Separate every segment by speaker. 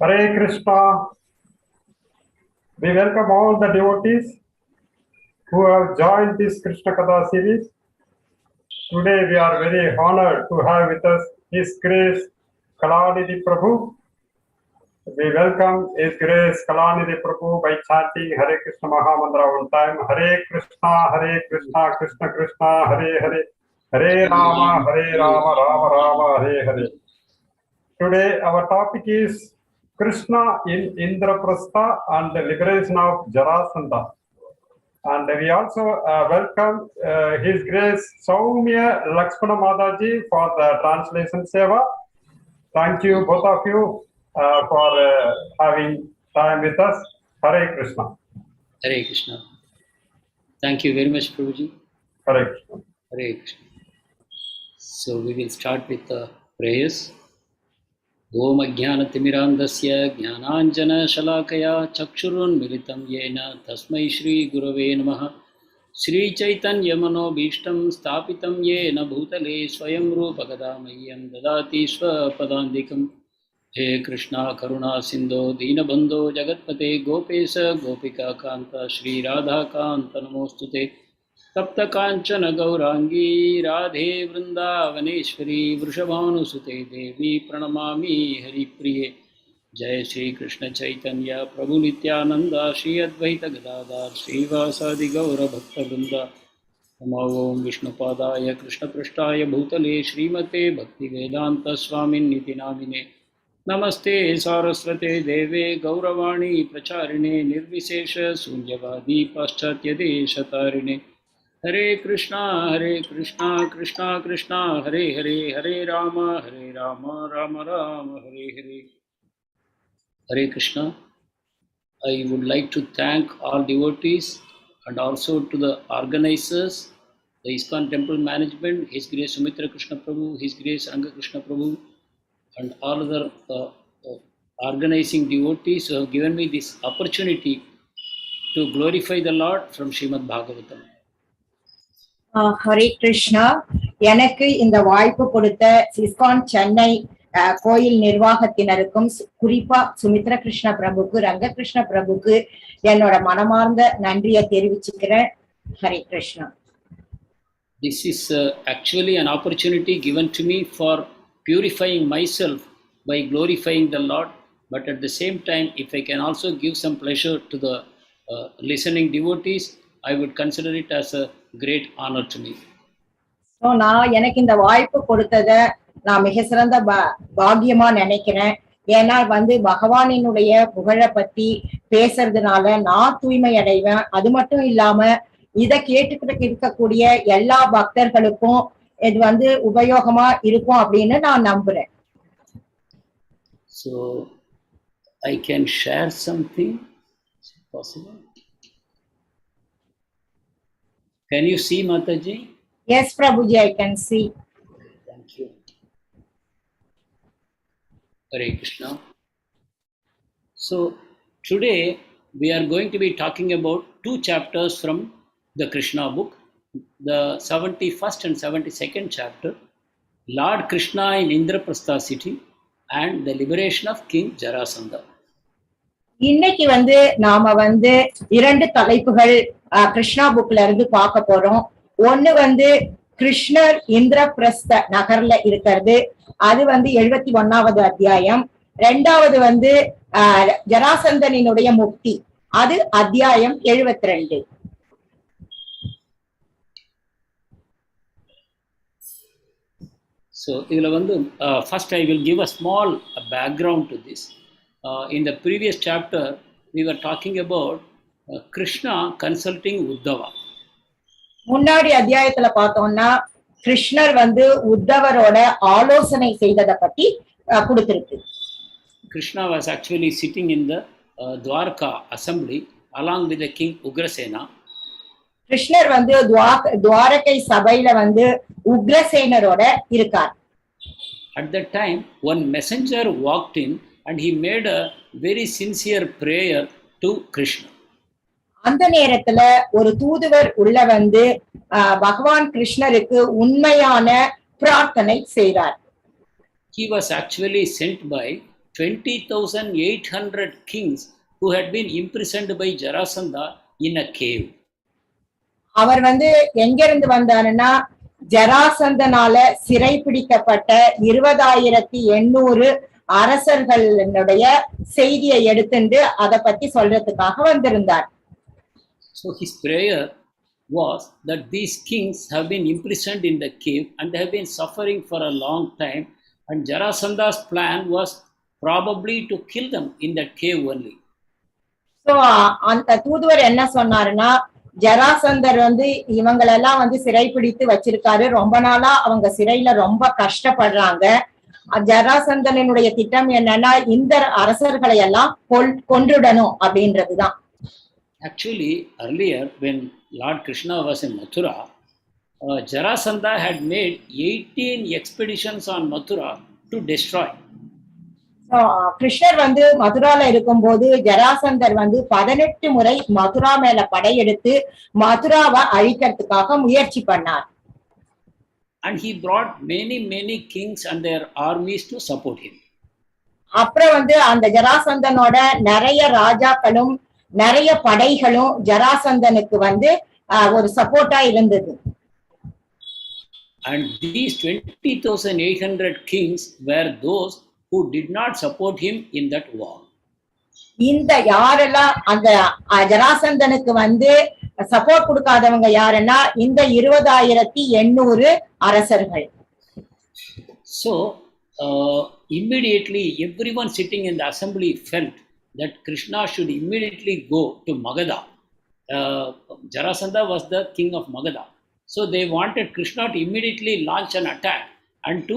Speaker 1: Hare Krishna. We welcome all the devotees who have joined this Krishna Katha series. Today we are very honored to have with us His Grace Kalanidhi Prabhu. We welcome His Grace Kalanidhi Prabhu by chanting Hare Krishna Mahamantra one time. Hare Krishna, Krishna Krishna, Hare Hare, Hare Rama, Rama Rama, Hare Hare. Today our topic is Krishna in Indra Prashtha and the liberation of Jarasandha. And we also welcome His Grace Soumya Lakshmana Mataji for the translation seva. Thank you, both of you, for having time with us. Hare Krishna.
Speaker 2: Hare Krishna. Thank you very much, Prabhuji.
Speaker 1: Hare Krishna.
Speaker 2: Hare Krishna. So we will start with the prayers. Om Ajnanatimmirandasya Jnananjana Shalakaya Chakshurunmilitam Yena Tasmai Shri Gurave Namaha Shri Chaitanya Manobhishtam Stapitam Yena Bhutale Swayam Rupa Gadamayyam Dadati Swapadandikam He Krishna Karuna Sindho Dinabandho Jagatpate Gopesa Gopika Kanta Shri Radha Kanta Namostute Tapta Kanchana Gaurangi Radhe Vrindavaneshwari Vrishabhanusute Devi Pranamami Haripriye Jai Shri Krishna Chaitanya Prabhu Nityananda Shri Advaita Gadadhar Shri Vasadi Gaura Bhakta Vrinda Namo Om Vishnupadaya Krishna Prashtaya Bhutale Srimate Bhakti Vedanta Swamin Niti Namine Namaste Saraswate Deve Gauravani Pracharine Nirvisesha Sunyavadi Paschatya Deshatarine Hare Krishna, Krishna Krishna, Hare Hare, Hare Rama, Rama Rama, Hare Hare. Hare Krishna. I would like to thank all devotees and also to the organizers, the ISKCON Temple Management, His Grace Sumitra Krishna Prabhu, His Grace Ranga Krishna Prabhu, and all other organizing devotees who have given me this opportunity to glorify the Lord from Srimad Bhagavatam.
Speaker 3: Hare Krishna. எனக்கு இந்த வாய்ப்பு கொடுத்த ISKCON Chennai கோயில் நிர்வாகத்தினருக்கும் குறிப்பா சுமித்ரா கிருஷ்ண பிரபுக்கு ரங்ககிருஷ்ண பிரபுக்கு என்னோட மனமார்ந்த நன்றியை தெரிவிச்சுக்கிறேன். Hare Krishna.
Speaker 2: This is actually an opportunity given to me for purifying myself by glorifying the Lord, but at the same time, if I can also give some pleasure to the listening devotees, I would consider it as a great honor to me.
Speaker 3: So நான் எனக்கு இந்த வாய்ப்பு கொடுத்தத நான் மிக சிறந்த பாக்கியமா நினைக்கிறேன். ஏன்னா பகவானினுடைய புகழை பத்தி பேசுறதுனால நான் தூய்மை அடைவேன். அது மட்டும் இல்லாம இத கேட்டுக்கிட்டு இருக்கக்கூடிய எல்லா பக்தர்களுக்கும் இது உபயோகமா இருக்கும் அப்படின்னு நான் நம்புறேன்.
Speaker 2: So I can share something. Is it possible? Can you see, Mataji?
Speaker 3: Yes, Prabhuji, I can see.
Speaker 2: Thank you. Hare Krishna. So, today we are going to be talking about two chapters from the Krishna book. The 71st and 72nd chapter, Lord Krishna in Indra Prashtha city and the liberation of King Jarasandha.
Speaker 3: இன்னைக்கு நாம இரண்டு தலைப்புகள் கிருஷ்ணா புக்ல இருந்து பார்க்க போறோம். ஒண்ணு கிருஷ்ணர் இந்திர பிரஸ்த நகர்ல இருக்கிறது, அது 71வது அத்தியாயம். ரெண்டாவது ஜராசந்தனினுடைய முக்தி, அது அத்தியாயம் 72.
Speaker 2: So இதுல first I will give a small background to this. In the previous chapter, we were talking about Krishna consulting Uddhava.
Speaker 3: முன்னாடி அத்தியாயத்துல பார்த்தோம்னா கிருஷ்ணர் உத்தவரோட ஆலோசனை செய்ததை பத்தி கொடுத்திருக்கு.
Speaker 2: Krishna was actually sitting in the Dwarka assembly along with the king Ugrasena.
Speaker 3: கிருஷ்ணர் துவாரகை சபையில உக்ரசேனரோட இருக்கார்.
Speaker 2: At that time, one messenger walked in and he made a very sincere prayer to Krishna.
Speaker 3: அந்த நேரத்துல ஒரு தூதுவர் உள்ள பகவான் கிருஷ்ணருக்கு உண்மையான பிரார்த்தனை செய்தார்.
Speaker 2: He was actually sent by 20,800 kings who had been imprisoned by Jarasandha in a cave.
Speaker 3: அவர் வந்து எங்க இருந்து வந்தாருன்னா ஜராசந்தனால சிறை பிடிக்கப்பட்ட 20,800 அரசர்களுடைய செய்தியை எடுத்துட்டு அதை பத்தி சொல்றதுக்காக வந்திருந்தார்.
Speaker 2: So his prayer was that these kings have been imprisoned in the cave and they have been suffering for a long time, and Jarasandha's plan was probably to kill them in that cave only.
Speaker 3: So அந்த தூதுவர் என்ன சொன்னாருன்னா, ஜராசந்தர் வந்து இவங்களெல்லாம் வந்து சிறைப்பிடித்து வச்சிருக்காரு, ரொம்ப நாளா அவங்க சிறையில ரொம்ப கஷ்டப்படுறாங்க. ஜராசந்தனுடைய திட்டம் என்னன்னா இந்த அரசர்களை எல்லாம் கொன்றுடணும் அப்படின்றதுதான்.
Speaker 2: Actually, earlier when Lord Krishna was in Mathura, Jarasandha had made 18 expeditions on Mathura to destroy.
Speaker 3: கிருஷ்ணர் வந்து மதுரால இருக்கும்போது ஜராசந்தர் வந்து 18 முறை மதுரா மேல படையெடுத்து மதுராவை அழிக்கிறதுக்காக முயற்சி பண்ணார்.
Speaker 2: And he brought many kings and their armies to support him.
Speaker 3: அப்புறம் வந்து அந்த ஜராசந்தனோட நிறைய ராஜாக்களும் நிறைய படைகளும் ஜராசந்தனுக்கு வந்து ஒரு சப்போர்ட்டா இருந்தது.
Speaker 2: And these 20,800 kings were those who did not support him in that war.
Speaker 3: இந்த யாரெல்லாம் அந்த ஜராசந்தனுக்கு வந்து சப்போர்ட் கொடுக்காதவங்க யாருன்னா இந்த 20,800 அரசர்கள்.
Speaker 2: So immediately everyone sitting in the assembly felt that Krishna should immediately go to Magadha. Jarasandha was the king of Magadha. So they wanted Krishna to immediately launch an attack and to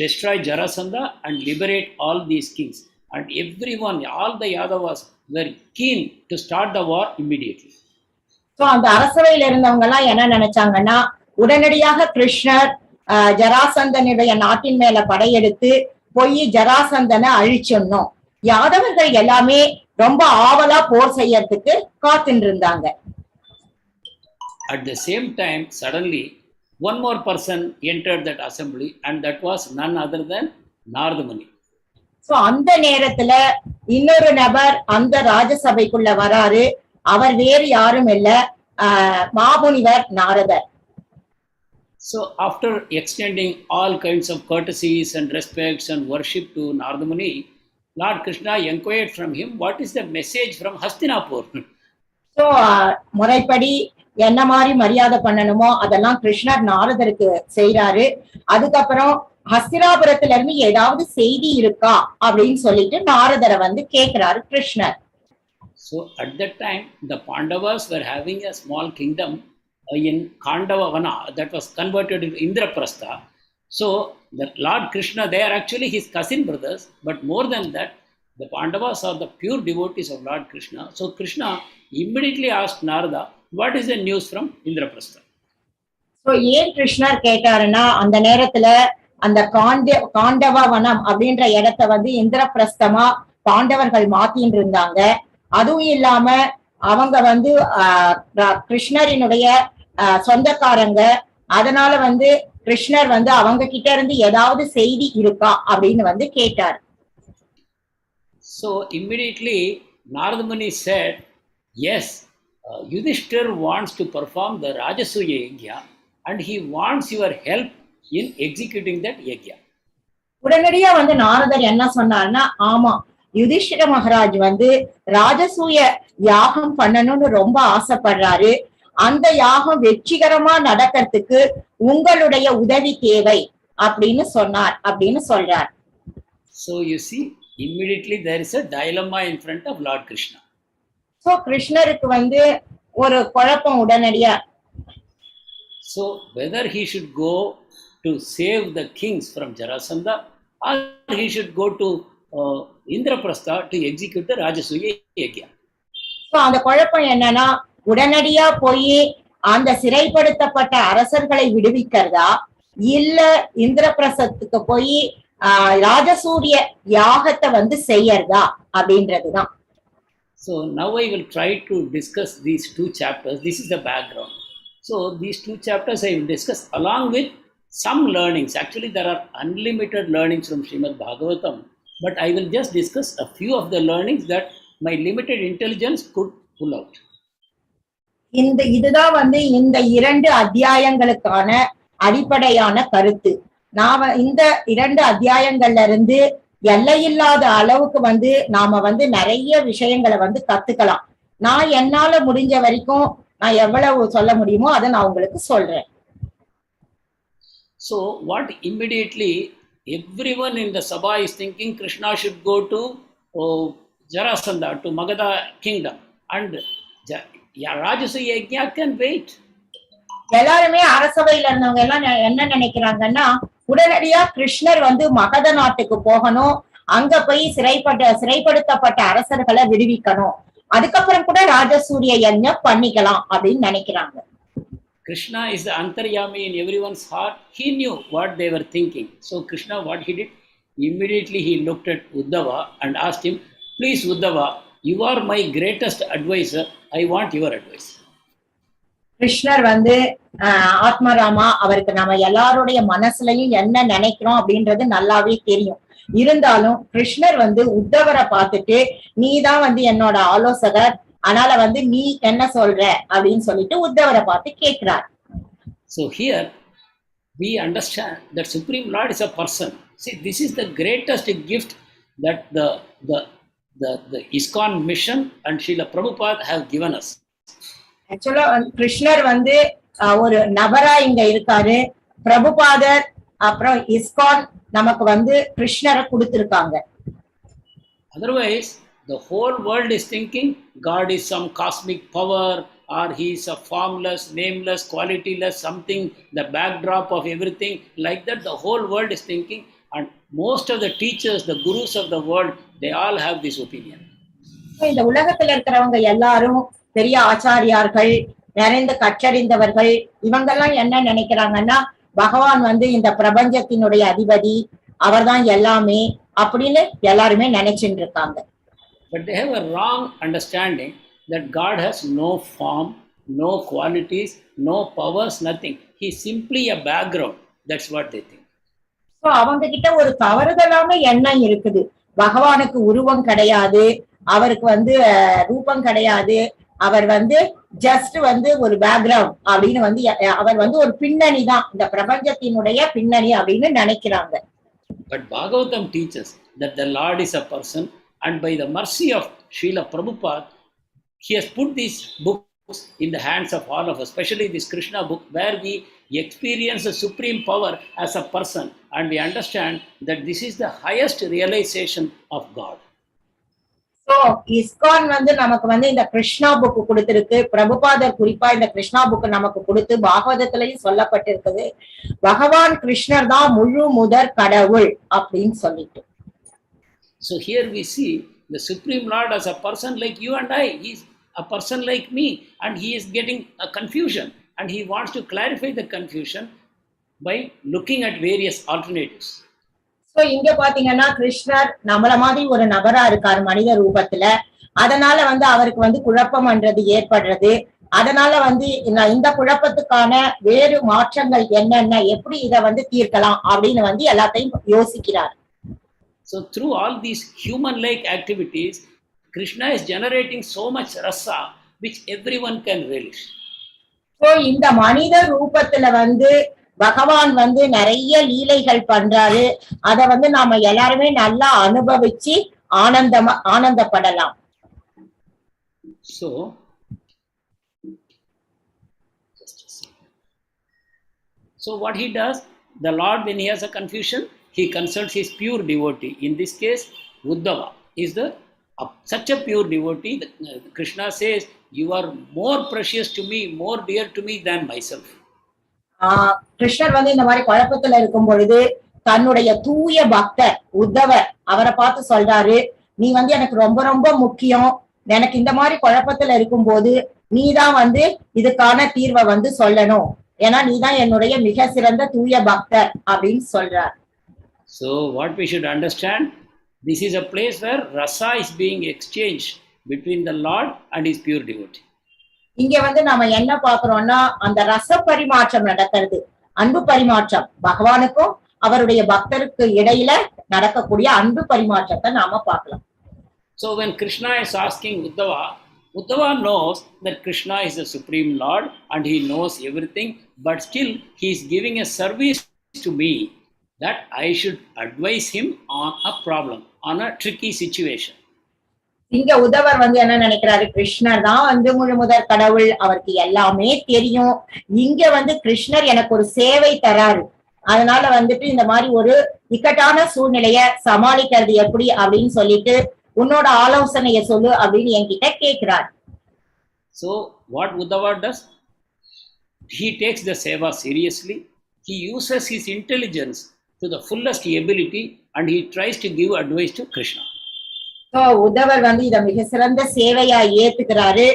Speaker 2: destroy Jarasandha and liberate all these kings. And everyone, all the Yadavas were keen to start the war immediately.
Speaker 3: So அந்த அரசவையில் இருந்தவங்க எல்லாம் என்ன நினைச்சாங்கன்னா, உடனடியாக கிருஷ்ணர் ஜராசந்தனுடைய நாட்டின் மேல படையெடுத்து போய் ஜராசந்தனை அழிச்சிடணும். யாதவர்கள் எல்லாமே ரொம்ப ஆவலா போர் செய்யறதுக்கு காத்துட்டு இருந்தாங்க.
Speaker 2: At the same time, suddenly one more person entered that assembly, and that was none other than Narada Muni.
Speaker 3: So அந்த நேரத்துல இன்னொரு நபர் அந்த ராஜசபைக்குள்ள வராரு. அவர் வேறு யாரும் இல்ல, மாமுனிவர் நாரதர்.
Speaker 2: So after extending all kinds of courtesies and respects and worship to Narada Muni, Lord Krishna inquired from him, what is the message from Hastinapur?
Speaker 3: So முறைப்படி என்ன மாதிரி மரியாதை பண்ணணுமோ அதெல்லாம் கிருஷ்ணர் நாரதருக்கு செய்யறாரு. அதுக்கப்புறம் ஹஸ்தினாபுரத்துல இருந்து ஏதாவது செய்தி இருக்கா அப்படின்னு சொல்லிட்டு நாரதரை வந்து கேட்கிறாரு கிருஷ்ணர்.
Speaker 2: So at that time the Pandavas were having a small kingdom in Kandavavana that was converted into Indra Prashtha. So the Lord Krishna, they are actually his cousin brothers, but more than that, the Pandavas are the pure devotees of Lord Krishna. So Krishna immediately asked Narada, what is the news from Indra Prashtha?
Speaker 3: So ஏன் கிருஷ்ணர் கேட்டாருன்னா, அந்த நேரத்துல அந்த காண்டவவனம் அப்படின்ற இடத்த வந்து இந்திரபிரஸ்தமா பாண்டவர்கள் மாத்தின்னு இருந்தாங்க. அதுவும் இல்லாம அவங்க வந்து கிருஷ்ணரினுடைய சொந்தக்காரங்க. அதனால வந்து கிருஷ்ணர் வந்து அவங்க கிட்ட இருந்து ஏதாவது செய்தி இருக்கா அப்படின்னு வந்து கேட்டார்.
Speaker 2: So immediately Narada Muni said, yes, Yudhishthir wants to perform the Rajasuya Yajna and he wants your help in executing that yajna.
Speaker 3: உடனடியா வந்து நாரதர் என்ன சொன்னார்னா, ஆமா, யுதிஷ்டிர மகாராஜ் வந்து ராஜசூய யாகம் பண்ணணும்னு ரொம்ப ஆசைப்படுறாரு. அந்த யாகம் வெற்றிகரமா நடக்கிறதுக்கு உங்களுடைய உதவி தேவை அப்படின்னு சொன்னார் அப்படின்னு சொல்றார்.
Speaker 2: So you see, immediately there is a dilemma in front of Lord Krishna.
Speaker 3: So கிருஷ்ணருக்கு வந்து ஒரு குழப்பம் உடனடியா.
Speaker 2: So whether he should go to save the kings from Jarasandha or he should go to Indra Prashtha to execute the Rajasuya Yajna.
Speaker 3: So அந்த குழப்பம் என்னன்னா, உடனடியா போய் அந்த சிறைப்படுத்தப்பட்ட அரசர்களை விடுவிக்கிறதா இல்ல இந்திரபிரசத்துக்கு போய் ராஜசூரிய யாகத்தை வந்து செய்யறதா அப்படின்றதுதான்.
Speaker 2: So now I will try to discuss these two chapters. This is the background. So these two chapters I will discuss along with some learnings. Actually there are unlimited learnings from Srimad Bhagavatam, but I will just discuss a few of the learnings that my limited intelligence could pull out.
Speaker 3: இதுதான் இந்த 2 அத்தியாயங்களுக்கான அடிப்படையான கருத்து. நாம இந்த 2 அத்தியாயங்கள்ல இருந்து எல்லையில்லாத அளவுக்கு நாம நிறைய விஷயங்களை கத்துக்கலாம். நான் என்னால முடிஞ்ச வரைக்கும் நான் எவ்வளவு சொல்ல முடியுமோ அதை நான் உங்களுக்கு சொல்றேன்.
Speaker 2: So what immediately everyone in the Sabha is thinking, Krishna should go to Jarasandha, to Magadha kingdom, and Rajasuya Yajna can wait.
Speaker 3: எல்லாருமே அரசவையில இருந்தவங்க எல்லாம் என்ன நினைக்கிறாங்கன்னா, உடனடியா கிருஷ்ணர் மகத நாட்டுக்கு போகணும், அங்க போய் சிறைப்படுத்தப்பட்ட அரசர்களை விடுவிக்கணும், அதுக்கப்புறம் கூட ராஜசூரிய யஜ்ஞம் பண்ணிக்கலாம் அப்படின்னு நினைக்கிறாங்க.
Speaker 2: Krishna is the Antaryami in everyone's heart. He knew what they were thinking. So Krishna, what he did, immediately he looked at Uddhava and asked him, please Uddhava, you are my greatest advisor. I want your advice.
Speaker 3: கிருஷ்ணர் ஆத்மராமா, அவருக்கு நம்ம எல்லாருடைய மனசுலயும் என்ன நினைக்கிறோம் அப்படின்றது நல்லாவே தெரியும். இருந்தாலும் கிருஷ்ணர் உத்தவரை பார்த்துட்டு, நீதான் என்னோட ஆலோசகர், அதனால நீ என்ன சொல்ற அப்படின்னு சொல்லிட்டு உத்தவரை பார்த்து கேட்கிறார்.
Speaker 2: So here we understand that Supreme Lord is a person. See, this is the greatest gift that the ISKCON mission and Srila Prabhupada have given us.
Speaker 3: ஆக்சுவலா கிருஷ்ணர் ஒரு நபரா இங்க இருக்காரு, பிரபுபாதர் அப்புறம் இஸ்கான் நமக்கு கிருஷ்ணரை கொடுத்திருக்காங்க.
Speaker 2: Otherwise the whole world is thinking God is some cosmic power, or he is a formless, nameless, qualityless, something, the backdrop of everything, like that the whole world is thinking, and most of the teachers, the gurus of the world, they all have this opinion.
Speaker 3: இந்த உலகத்துல இருக்கிறவங்க எல்லாரும் பெரிய ஆச்சாரியார்கள், நிறைந்த கற்றறிந்தவர்கள், இவங்கெல்லாம் என்ன நினைக்கிறாங்கன்னா, பகவான் இந்த பிரபஞ்சத்தினுடைய அதிபதி, அவர்தான் எல்லாமே அப்படின்னு எல்லாருமே நினைச்சுட்டு இருக்காங்க.
Speaker 2: But they have a wrong understanding that God has no form, no qualities, no powers, nothing. He is simply a background. That's what they think.
Speaker 3: So அவங்க கிட்ட ஒரு தவறுதலான எண்ணம் இருக்குது. பகவானுக்கு உருவம் கிடையாது, அவருக்கு ரூபம் கிடையாது, அவர் ஜஸ்ட் ஒரு பேக்ரவுண்ட் அப்படின்னு அவர் ஒரு பின்னணி தான், இந்த பிரபஞ்சத்தினுடைய பின்னணி அப்படின்னு நினைக்கிறாங்க.
Speaker 2: But Bhagavatam teaches that the Lord is a person, and by the mercy of Srila Prabhupada, he has put these books in the hands of all of us, especially this Krishna book, where we experience the supreme power as a person, and we understand that this is the highest realization of God.
Speaker 3: So ISKCON நமக்கு இந்த Krishna book கொடுத்திருக்கு. பிரபுபாதர் குறிப்பா இந்த Krishna book நமக்கு கொடுத்து பாகவதத்திலையும் சொல்லப்பட்டிருக்குது, பகவான் கிருஷ்ணர் தான் முழு முதற் கடவுள் அப்படின்னு சொல்லிட்டு.
Speaker 2: So here we see the Supreme Lord as a person like you and I. He is a person like me, and he is getting a confusion, and he wants to clarify the confusion by looking at various alternatives.
Speaker 3: So இங்க பாத்தீங்கன்னா கிருஷ்ணர் நம்மள மாதிரி ஒரு நபரா இருக்காரு மனித ரூபத்துல, அதனால அவருக்கு குழப்பம்ன்றது ஏற்படுறது. அதனால இந்த குழப்பத்துக்கான வேறு மாற்றங்கள் என்னென்ன, எப்படி இதை தீர்க்கலாம் அப்படின்னு எல்லாத்தையும் யோசிக்கிறார்.
Speaker 2: So through all these human-like activities, Krishna is generating so much rasa which everyone can relish.
Speaker 3: So இந்த மனித ரூபத்துல பகவான் நிறைய லீலைகள் பண்றாரு, அத நாம எல்லாருமே நல்லா அனுபவிச்சு ஆனந்தப்படலாம்.
Speaker 2: So what he does, the Lord, when he has a confusion, he consults his pure devotee. In this case, Uddhava is such a pure devotee that Krishna says, you are more precious to me, more dear to me than myself.
Speaker 3: கிருஷ்ணர் இந்த மாதிரி குழப்பத்துல இருக்கும் பொழுது தன்னுடைய தூய பக்தர் உத்தவர் அவரை பார்த்து சொல்றாரு, நீ எனக்கு ரொம்ப ரொம்ப முக்கியம், எனக்கு இந்த மாதிரி குழப்பத்துல இருக்கும் போது நீதான் இதுக்கான தீர்வை சொல்லணும், ஏன்னா நீதான் என்னுடைய மிக சிறந்த தூய பக்தர் அப்படின்னு சொல்றார்.
Speaker 2: So what we should understand, this is a place where rasa is being exchanged between the Lord and his pure devotee.
Speaker 3: இங்க நாம என்ன பாக்குறோம்னா, அந்த ரச பரிமாற்றம் நடக்கிறது, அன்பு பரிமாற்றம் பகவானுக்கும் அவருடைய பக்தருக்கு இடையில நடக்கக்கூடிய அன்பு பரிமாற்றத்தை நாம பார்க்கலாம்.
Speaker 2: So when Krishna is asking Uddhava knows that Krishna is the Supreme Lord and he knows everything, but still he is giving a service to me that I should advise him on a problem, on a tricky situation.
Speaker 3: இங்க உத்தவர் வந்து என்ன நினைக்கிறாரு, கிருஷ்ணர் தான் வந்து முழு முதற் கடவுள், அவருக்கு எல்லாமே தெரியும். இங்க வந்து கிருஷ்ணர் எனக்கு ஒரு சேவை தராரு, அதனால வந்துட்டு இந்த மாதிரி ஒரு இக்கட்டான சூழ்நிலைய சமாளிக்கிறது எப்படி அப்படின்னு சொல்லிட்டு உன்னோட ஆலோசனைய சொல்லு அப்படின்னு என்கிட்ட கேட்கிறார்.
Speaker 2: So what Uddhava does? He takes the seva seriously. He uses his intelligence to the fullest ability and he tries to give advice to Krishna.
Speaker 3: So உத்தவர் வந்து இத மிக சிறந்த சேவையா ஏத்துக்கிறாரு.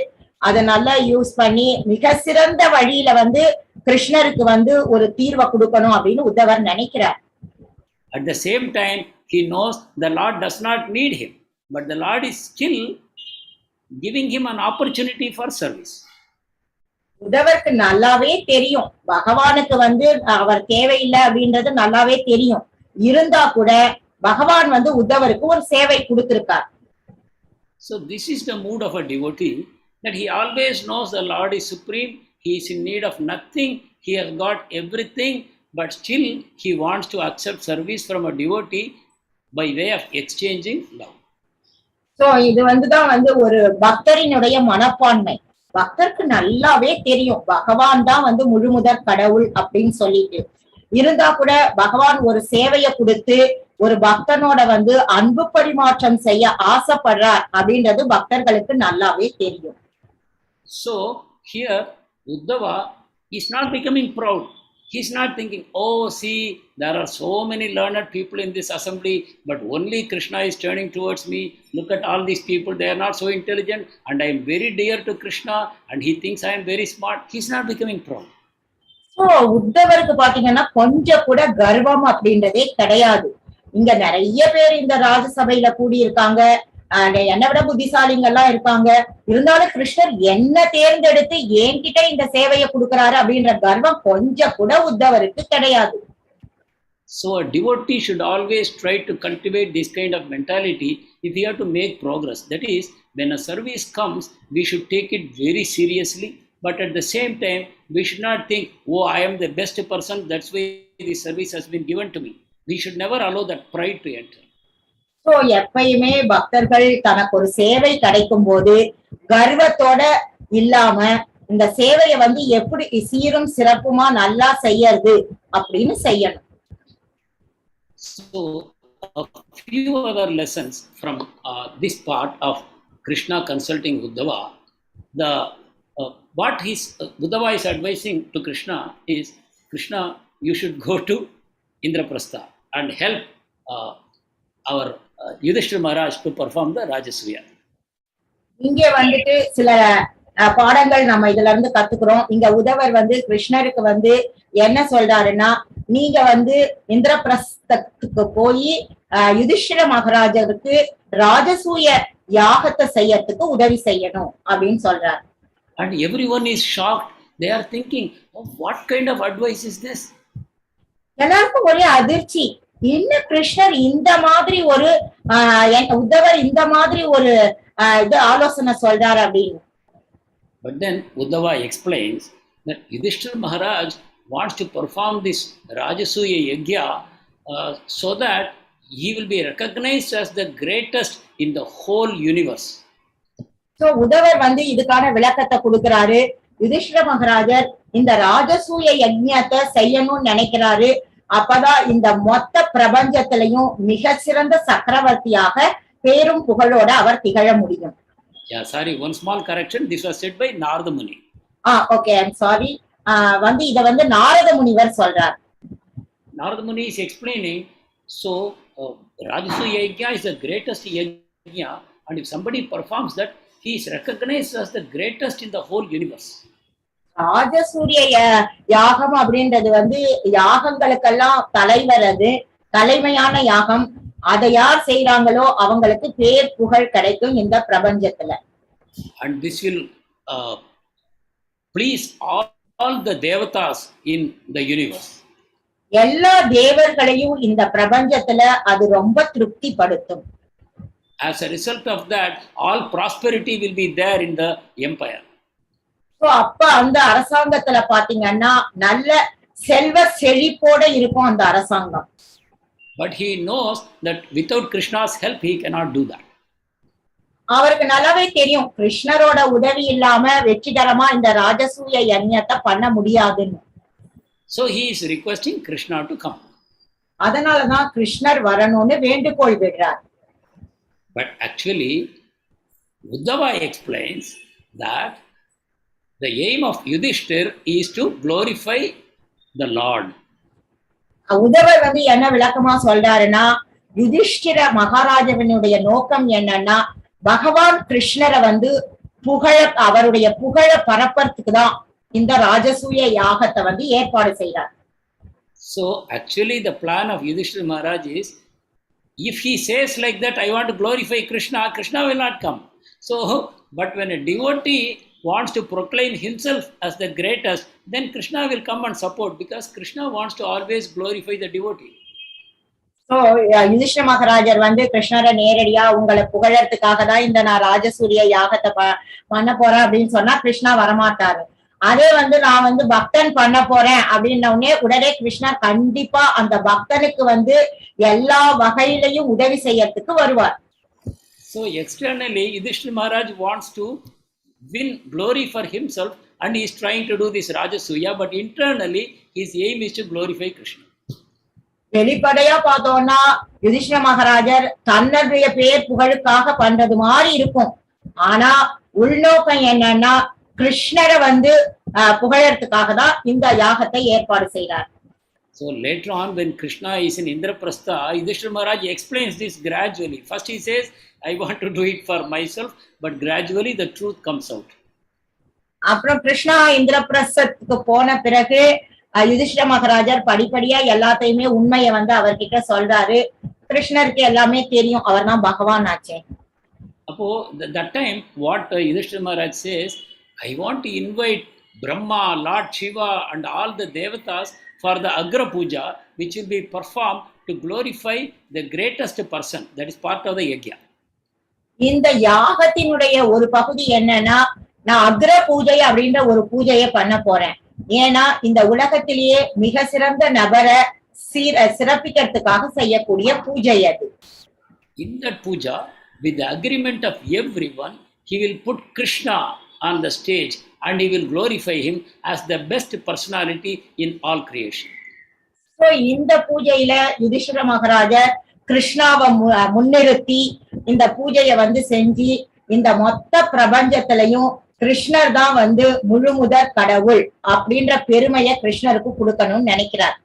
Speaker 3: அதை நல்லா யூஸ் பண்ணி மிக சிறந்த வழியில வந்து கிருஷ்ணருக்கு வந்து ஒரு தீர்வை கொடுக்கணும் அப்படின்னு உத்தவர் நினைக்கிறார்.
Speaker 2: At the same time, he knows the Lord does not need him, but the Lord is still giving him an opportunity for service.
Speaker 3: உத்தவருக்கு நல்லாவே தெரியும் பகவானுக்கு வந்து அவர் தேவையில்லை அப்படின்றது நல்லாவே தெரியும். இருந்தா கூட பகவான் வந்து உத்தவருக்கு ஒரு சேவை கொடுத்திருக்கார்.
Speaker 2: So this is the mood of a devotee, that he always knows the Lord is supreme, he is in need of nothing, he has got everything, but still he wants to accept service from a devotee by way of exchanging love.
Speaker 3: So இது வந்துதான் வந்து ஒரு பக்தரினுடைய மனப்பான்மை. பக்தருக்கு நல்லாவே தெரியும் பகவான் தான் வந்து முழுமுதற் கடவுள் அப்படின்னு சொல்லிட்டு, இருந்தா கூட பகவான் ஒரு சேவையை கொடுத்து ஒரு பக்தனோட வந்து அன்பு பரிமாற்றம் செய்ய ஆசைப்படுறார் அப்படின்றது பக்தர்களுக்கு நல்லாவே தெரியும்.
Speaker 2: So here Uddhava is not becoming proud. He is not thinking, oh see, there are so many learned people in this assembly, but only Krishna is turning towards me. Look at all these people, they are not so intelligent and I am very dear to Krishna and he thinks I am very smart. He is not becoming proud.
Speaker 3: So உத்தவருக்கு பாத்தீங்கன்னா கொஞ்சம் கூட கர்வம் அப்படின்றதே கிடையாது. இங்க நிறைய பேர் இந்த ராஜசபையில கூடி இருக்காங்க, என்னை விட புத்திசாலிங்க எல்லாம் இருக்காங்க, இருந்தாலும் கிருஷ்ணர் என்ன தேர்ந்தெடுத்து என்கிட்ட இந்த சேவையை கொடுக்கிறாரு அப்படின்ற கர்வம் கொஞ்சம் கூட உத்தவருக்கு கிடையாது.
Speaker 2: So a devotee should always try to cultivate this kind of mentality if we have to make progress. That is, when a service comes, we should take it very seriously, but at the same time, we should not think, oh, I am the best person, that's why this service has been given to me. We should never allow that pride to enter.
Speaker 3: So எப்பயுமே பக்தர்கள் தனக்கு ஒரு சேவை கிடைக்கும் போது கர்வத்தோட இல்லாம இந்த சேவையை வந்து எப்படி சீரும் சிறப்புமா நல்லா செய்யறது அப்படின்னு செய்யணும்.
Speaker 2: So a few other lessons from this part of Krishna consulting Uddhava. What Uddhava is advising to Krishna is, Krishna, you should go to Indra Prashtha and help our Yudhishthira Maharaj to perform the Rajasuya.
Speaker 3: இங்கே வந்துட்டு சில பாடங்கள் நம்ம இதுல இருந்து கத்துக்கிறோம். இங்க உத்தவர் வந்து கிருஷ்ணருக்கு வந்து என்ன சொல்றாருன்னா, நீங்க வந்து இந்திரபிரஸ்தத்துக்கு போய் யுதிஷ்டிர மகாராஜருக்கு ராஜசூய யாகத்தை செய்யறதுக்கு உதவி செய்யணும் அப்படின்னு சொல்றாரு.
Speaker 2: And everyone is shocked. They are thinking, oh, what kind of advice is this?
Speaker 3: எல்லாருக்கும் ஒரே அதிர்ச்சி, என்ன கிருஷ்ணர் இந்த மாதிரி ஒரு உத்தவர் இந்த மாதிரி ஒரு இது ஆலோசனை சொல்றாரு அப்படின்னு.
Speaker 2: But then Uddhava explains that Yudhishthira Maharaj wants to perform this Rajasuya Yajna so that he will be recognized as the greatest in the whole universe.
Speaker 3: So உத்தவர் வந்து இதுக்கான விளக்கத்தை கொடுக்கிறாரு. யுதிஷ்டிர மகாராஜர் இந்த ராஜசூய யஜ்ஞத்தை செய்யணும்னு நினைக்கிறாரு, அப்பதான் இந்த மொத்த பிரபஞ்சத்திலையும் மிக சிறந்த சக்கரவர்த்தியாக பேரும் புகழோட அவர் திகழ முடியும்.
Speaker 2: Yeah, sorry, one small correction. This was said by Narada Muni.
Speaker 3: Okay, I'm sorry. வந்து இத வந்து நாரத முனிவர் சொல்றார்.
Speaker 2: Narada Muni is explaining, so Rajasuya Yajna is the greatest yajna, and if somebody performs that, he is recognized as the greatest in the whole universe.
Speaker 3: ராஜசூரிய யாகம் அப்படின்றது வந்து யாகங்களுக்கெல்லாம் தலைவர், அது தலைமையான யாகம். அதை யார் செய்யறாங்களோ அவங்களுக்கு பேர் புகழ் கிடைக்கும் இந்த பிரபஞ்சத்துல.
Speaker 2: And this will please all the devatas in the universe.
Speaker 3: எல்லா தேவர்களையும் இந்த பிரபஞ்சத்துல அது ரொம்ப திருப்தி படுத்தும்.
Speaker 2: As a result of that, all prosperity will be there in the empire.
Speaker 3: So அப்ப அந்த அரசாங்கத்துல பாத்தீங்கன்னா நல்ல செல்வ செழிப்போட இருக்கும் அந்த அரசாங்கம்.
Speaker 2: But he knows that without Krishna's help he cannot do that.
Speaker 3: அவருக்கு நல்லாவே தெரியும் கிருஷ்ணரோட உதவி இல்லாம வெற்றிகரமா இந்த ராஜசூய யஜ்ஞத்தை பண்ண முடியாதுன்னு.
Speaker 2: So he is requesting Krishna to come.
Speaker 3: அதனாலதான் கிருஷ்ணர் வரணும்னு வேண்டுகோள் விடுறார்.
Speaker 2: But actually, Uddhava explains that the aim of Yudhishthir is to glorify the Lord.
Speaker 3: உத்தவர் வந்து என்ன விளக்கமா சொல்றாருன்னா, யுதிஷ்டிர மகாராஜாவினுடைய நோக்கம் என்னன்னா, பகவான் கிருஷ்ணரை வந்து அவருடைய புகழ பரப்பறதுக்கு தான் இந்த ராஜசூய யாகத்தை வந்து ஏற்பாடு செய்றார்.
Speaker 2: So actually the plan of Yudhishthira Maharaj is, if he says like that, I want to glorify Krishna, Krishna will not come. So, but when a devotee wants to proclaim himself as the greatest, then Krishna will come and support, because Krishna wants to always glorify the devotee.
Speaker 3: So Yudhishthira மகாராஜர் வந்து கிருஷ்ணரை நேரடியா உங்களை புகழறதுக்காக தான் இந்த நான் ராஜசூரிய யாகத்தை பண்ண போறேன் அப்படின்னு சொன்னா கிருஷ்ணா வரமாட்டாரு. அதே வந்து நான் வந்து பக்தன் பண்ண போறேன் அப்படின்ன உடனே கிருஷ்ணர் கண்டிப்பா அந்த பக்தனுக்கு வந்து எல்லா வகையிலையும் உதவி செய்யறதுக்கு வருவார்.
Speaker 2: So externally Yudhishthira Maharaj wants to win glory for himself and he is trying to do this Rajasuya, but internally his aim is to glorify Krishna.
Speaker 3: வெளிப்படையா பார்த்தோம்னா யுதிஷ்டிர மகாராஜர் தன்னுடைய பேர் புகழுக்காக பண்றது மாதிரி இருக்கும். ஆனா உள்நோக்கம் என்னன்னா கிருஷ்ணரை வந்து புகழறதுக்காக தான் இந்த யாகத்தை ஏற்பாடு செய்றார்.
Speaker 2: So later on when Krishna is in Indra Prashtha, Yudhishthira Maharaj explains this gradually. First he says, I want to do it for myself, but gradually the truth comes out.
Speaker 3: அப்புறம் கிருஷ்ணா இந்திர பிரஸ்தத்துக்கு போன பிறகு யுதிஷ்டிர மகாராஜர் படிப்படியா எல்லாத்தையுமே உண்மையை வந்து அவர்கிட்ட சொல்றாரு. கிருஷ்ணருக்கு எல்லாமே தெரியும், அவர் தான் பகவான் ஆச்சே.
Speaker 2: அப்போ that time what Yudhishthira Maharaj says, I want to invite Brahma, Lord Shiva and all the devatas for the Agra Puja, which will be performed to glorify the greatest person. That is part of the yajna.
Speaker 3: இந்த யாகத்தினுடைய ஒரு பகுதி என்னன்னா, நான் அக்ர பூஜை அப்படின்ற ஒரு பூஜையை பண்ண போறேன். ஏன்னா இந்த உலகத்திலேயே மிக சிறந்த நபரை சிறப்பிக்கிறதுக்காக செய்யக்கூடிய பூஜை அது.
Speaker 2: In that puja, with the agreement of everyone, he will put Krishna on the stage and he will glorify him as the best personality in all creation.
Speaker 3: So இந்த பூஜையில யுதிஷ்டிர மகாராஜர் கிருஷ்ணாவை முன்னிறுத்தி இந்த பூஜையை வந்து செஞ்சு இந்த மொத்த பிரபஞ்சத்திலையும் கிருஷ்ணர் தான் வந்து முழுமுதற் கடவுள் அப்படின்ற பெருமையை கிருஷ்ணருக்கு கொடுக்கணும்னு நினைக்கிறார்.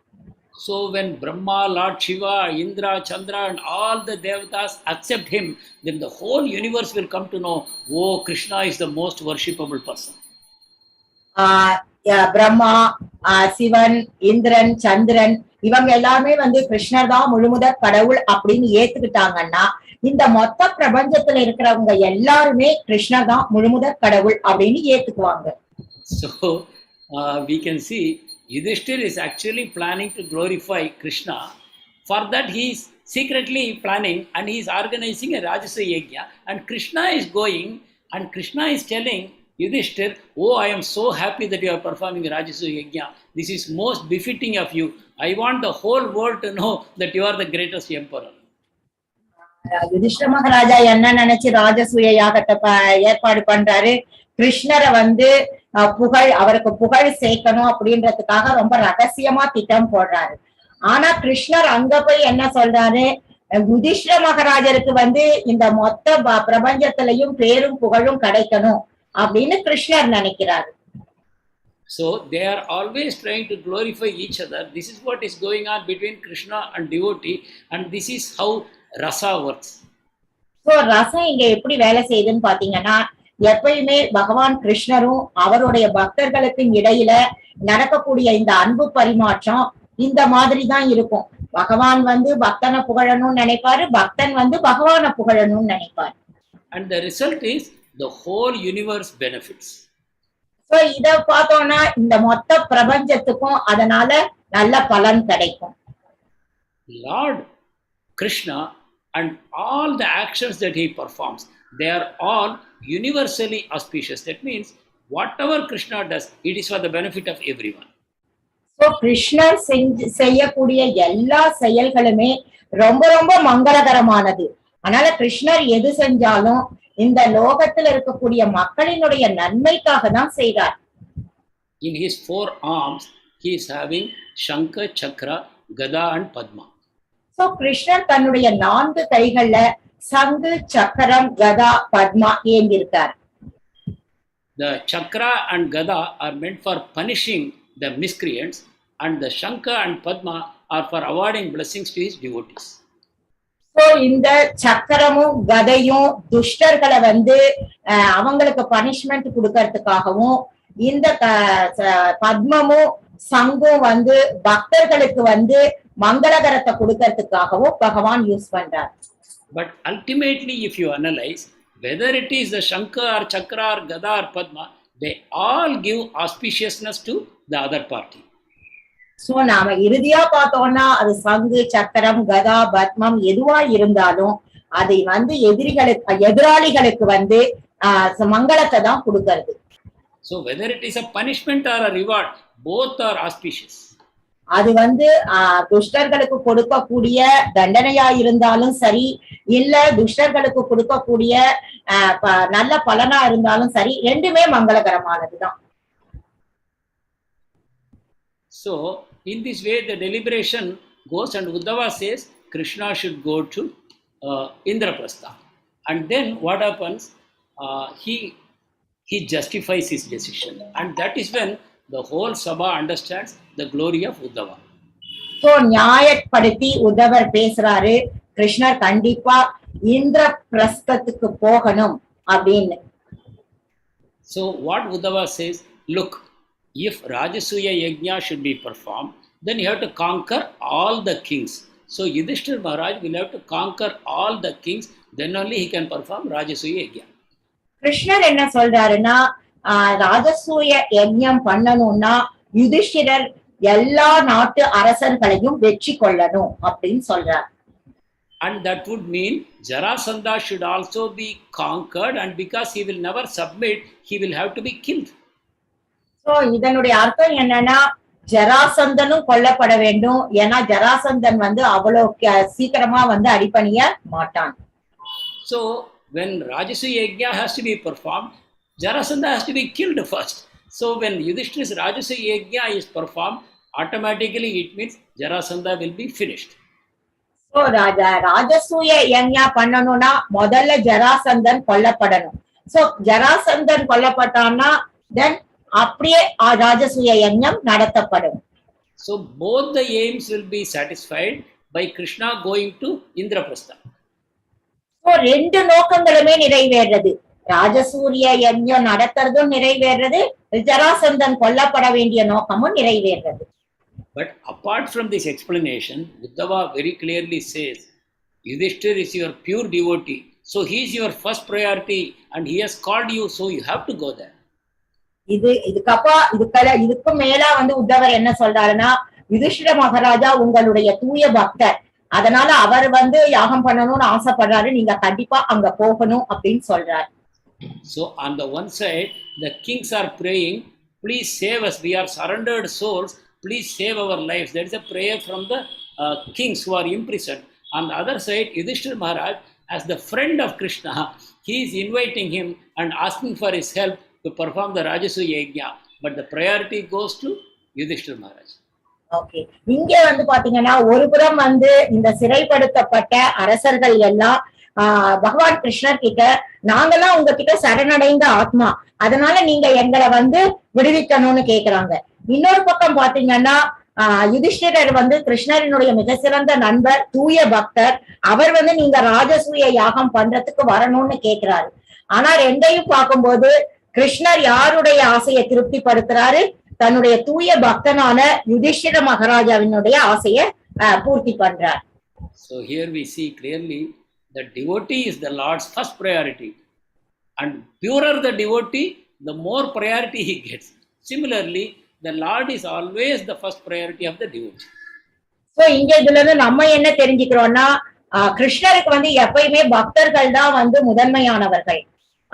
Speaker 2: So when Brahma, Lord Shiva, Indra, Chandra and all the devatas accept him, then the whole universe will come to know, oh, Krishna is the most worshipable person.
Speaker 3: Brahma, Sivan, Indiran, சந்திரன் இவங்க எல்லாமே வந்து கிருஷ்ணர் தான் முழுமுதற் கடவுள் அப்படின்னு ஏத்துக்கிட்டாங்கன்னா இந்த மொத்த பிரபஞ்சத்துல இருக்கிறவங்க எல்லாருமே கிருஷ்ணர் தான் முழுமுதற் கடவுள் அப்படின்னு ஏத்துக்குவாங்க.
Speaker 2: So we can see Yudhishthira is actually planning to glorify Krishna. For that he is secretly planning and he is organizing a Rajasuya Yajna, and Krishna is going and Krishna is telling Yudhishthira, oh, I am so happy that you are performing Rajasuya Yajna. This is most befitting of you. I want the whole world to know that you are the greatest emperor.
Speaker 3: Yudhishthira Maharaja என்ன நினைச்சு ராஜசூய யாகத்தை ஏற்பாடு பண்றாரு, கிருஷ்ணரை வந்து அவருக்கு புகழ் சேர்க்கணும் அப்படின்றதுக்காக ரொம்ப ரகசியமா திட்டம் போடுறாரு. ஆனா கிருஷ்ணர் அங்க போய் என்ன சொல்றாரு, யுதிஷ்டிர மகாராஜருக்கு வந்து இந்த மொத்த பிரபஞ்சத்திலையும் பேரும் புகழும் கிடைக்கணும் அப்படின்னு கிருஷ்ணர் நினைக்கிறாரு.
Speaker 2: So they are always trying to glorify each other. This is what is going on between Krishna and devotee, and this is how rasa works.
Speaker 3: So ரசம் இங்க எப்படி வேலை செய்யுதுன்னு பாத்தீங்கன்னா, எப்பயுமே பகவான் கிருஷ்ணரும் அவருடைய பக்தர்களுக்கு இடையில நடக்கக்கூடிய இந்த அன்பு பரிமாற்றம் இந்த மாதிரி தான் இருக்கும். பகவான் வந்து பக்தனை புகழணும்னு நினைப்பாரு, பக்தன் வந்து பகவானை புகழணும்னு நினைப்பாரு.
Speaker 2: And the result is the whole universe benefits.
Speaker 3: So இத பார்த்தோம்னா இந்த மொத்த பிரபஞ்சத்துக்கும் அதனால நல்ல பலன் கிடைக்கும்.
Speaker 2: Lord Krishna and all the actions that he performs, they are all universally auspicious. That means whatever Krishna does, it is for the benefit of everyone.
Speaker 3: So கிருஷ்ணர் செய்யக்கூடிய எல்லா செயல்களுமே ரொம்ப ரொம்ப மங்களகரமானது. அதனால கிருஷ்ணர் எது செஞ்சாலும் இந்த லோகத்துல இருக்கக்கூடிய மக்களினுடைய நன்மைக்காக தான் செய்றார்.
Speaker 2: In his 4 arms, he is having Shankha, Chakra, Gada and Padma.
Speaker 3: So கிருஷ்ணர் தன்னுடைய 4 கைகள்ல சங்கு, சக்கரம், கதா, Padma ஏந்திருக்கார்.
Speaker 2: The Chakra and Gada are meant for punishing the miscreants, and the Shankha and Padma are for awarding blessings to his devotees.
Speaker 3: So இந்த சக்கரமும் கதையும் துஷ்டர்களை அவங்களுக்கு punishment கொடுக்கறதுக்காகவும், இந்த பத்மமும் சங்கும் பக்தர்களுக்கு மங்களகரத்தை கொடுக்கறதுக்காகவும் பகவான் யூஸ் பண்றார்.
Speaker 2: But ultimately, if you analyze, whether it is the Shankha or Chakra or Gada or Padma, they all give auspiciousness to the other party.
Speaker 3: So நாம இறுதியா பார்த்தோம்னா அது சங்கு, சக்கரம், கதா, பத்மம் எதுவா இருந்தாலும் அதை எதிராளிகளுக்கு மங்களத்தை தான் கொடுக்கறது.
Speaker 2: So whether it is a punishment or a reward, both are auspicious.
Speaker 3: அது துஷ்டர்களுக்கு கொடுக்கக்கூடிய தண்டனையா இருந்தாலும் சரி, இல்ல துஷ்டர்களுக்கு கொடுக்கக்கூடிய நல்ல பலனா இருந்தாலும் சரி, ரெண்டுமே மங்களகரமானதுதான்.
Speaker 2: So in this way the deliberation goes, and Uddhava says Krishna should go to Indra Prashtha, and then what happens, he justifies his decision, and that is when the whole Sabha understands the glory of Uddhava.
Speaker 3: So நியாயப்படுத்தி உத்தவர் பேசுறாரு, கிருஷ்ணர் கண்டிப்பா இந்திர பிரஸ்தத்துக்கு போகணும் அப்படின்னு.
Speaker 2: So what Uddhava says, look, if Rajasuya Yajna should be performed, then you have to conquer all the kings. So Yudhishthira Maharaj will have to conquer all the kings, then only he can perform Rajasuya Yajna.
Speaker 3: கிருஷ்ணர் என்ன சொல்றாருன்னா, ராஜசூய யஜ்ஞம் பண்ணணும்னா யுதிஷ்டிரர் எல்லா நாட்டு அரசர்களையும் வெற்றி கொள்ளணும் அப்படின்னு சொல்றார்.
Speaker 2: And that would mean Jarasandha should also be conquered, and because he will never submit, he will have to be killed.
Speaker 3: So இதனுடைய அர்த்தம் என்னன்னா, ஜராசந்தனும் கொல்லப்பட வேண்டும். ஏன்னா ஜராசந்தன் அவ்வளவு சீக்கிரமா அடிபணிய மாட்டான்.
Speaker 2: So when Rajasuya Yajna has to be performed, Jarasandha has to be killed first. So when Yudhishthira's Rajasuya Yajna is performed, automatically it means Jarasandha will be finished.
Speaker 3: So ராஜசூய yajna பண்ணணும்னா முதல்ல ஜராசந்தன் கொல்லப்படணும். So ஜராசந்தன் கொல்லப்பட்டான்னா then அப்படியே ராஜசூய யஜ்ஞம் நடத்தப்படும்.
Speaker 2: So both the aims will be satisfied by Krishna going to Indra Prashtha.
Speaker 3: So ரெண்டு நோக்கங்களுமே நிறைவேறது. ராஜசூரிய யஜ்ஞம் நடத்துறதும் நிறைவேறது, ஜராசந்தன் கொல்லப்பட வேண்டிய நோக்கமும் நிறைவேறது.
Speaker 2: But apart from this explanation, Uddhava very clearly says, Yudhishthira is your pure devotee, so he is your first priority and he has called you, so you have to go there.
Speaker 3: இதுக்கு மேலா உத்தவர் என்ன சொல்றாருன்னா, யுதிஷ்டிர மகாராஜா உங்களுடைய தூய பக்தர், அதனால அவர் யாகம் பண்ணணும்னு ஆசைப்படுறாரு, நீங்க கண்டிப்பா அங்க போகணும் அப்படின்னு சொல்றாரு.
Speaker 2: So on the one side, the kings are praying, please save us, we are surrendered souls, please save our lives. That is a prayer from the kings who are imprisoned. On the other side, Yudhishthira Maharaj, as the friend of Krishna, he is inviting him and asking for his help to perform the Rajasuya Yajna. But the priority goes to Yudhishthira Maharaj.
Speaker 3: Okay, இங்க பாத்தீங்கன்னா ஒரு புறம் இந்த சிறைப்படுத்தப்பட்ட அரசர்கள் எல்லாம் பகவான் கிருஷ்ணர் கிட்ட, நாங்கெல்லாம் உங்ககிட்ட சரணடைந்த ஆத்மா, அதனால நீங்க எங்களை விடுவிக்கணும்னு கேக்குறாங்க. இன்னொரு பக்கம் பாத்தீங்கன்னா யுதிஷ்டிரர் கிருஷ்ணரினுடைய மிக சிறந்த நண்பர், தூய பக்தர், அவர் நீங்க ராஜசூய யாகம் பண்றதுக்கு வரணும்னு கேக்குறாரு. ஆனா ரெண்டையும் பார்க்கும்போது கிருஷ்ணர் யாருடைய ஆசையை திருப்திப்படுத்துறாரு? தன்னுடைய தூய பக்தனான யுதிஷ்டிர மகாராஜாவினுடைய ஆசையை பூர்த்தி பண்றார்.
Speaker 2: So here we see clearly that devotee is the Lord's first priority, and purer the devotee, the more priority he gets. Similarly, the Lord is always the first priority of the devotee.
Speaker 3: So இங்க இதுல இருந்து நம்ம என்ன தெரிஞ்சுக்கிறோம்னா கிருஷ்ணருக்கு வந்து எப்பயுமே பக்தர்கள் தான் வந்து முதன்மையானவர்கள்.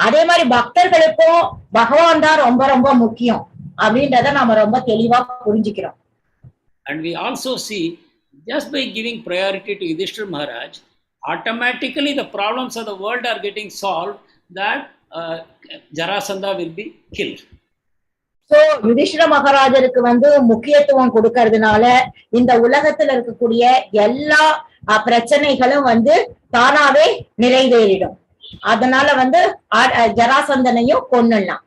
Speaker 3: அதே மாதிரி பக்தர்களுக்கும் பகவான் தான் ரொம்ப ரொம்ப முக்கியம் அப்படின்றத நாம ரொம்ப தெளிவா புரிஞ்சுக்கிறோம்.
Speaker 2: And we also see, just by giving priority to Yudhishthira Maharaj, automatically the problems of the world are getting solved, that Jarasandha will be killed.
Speaker 3: So Yudhishthira மகாராஜருக்கு வந்து முக்கியத்துவம் கொடுக்கறதுனால இந்த உலகத்துல இருக்கக்கூடிய எல்லா பிரச்சனைகளும் வந்து தானாவே நிறைவேறிடும். அதனால வந்து ஜராசந்தனையும் கொன்னுடலாம்.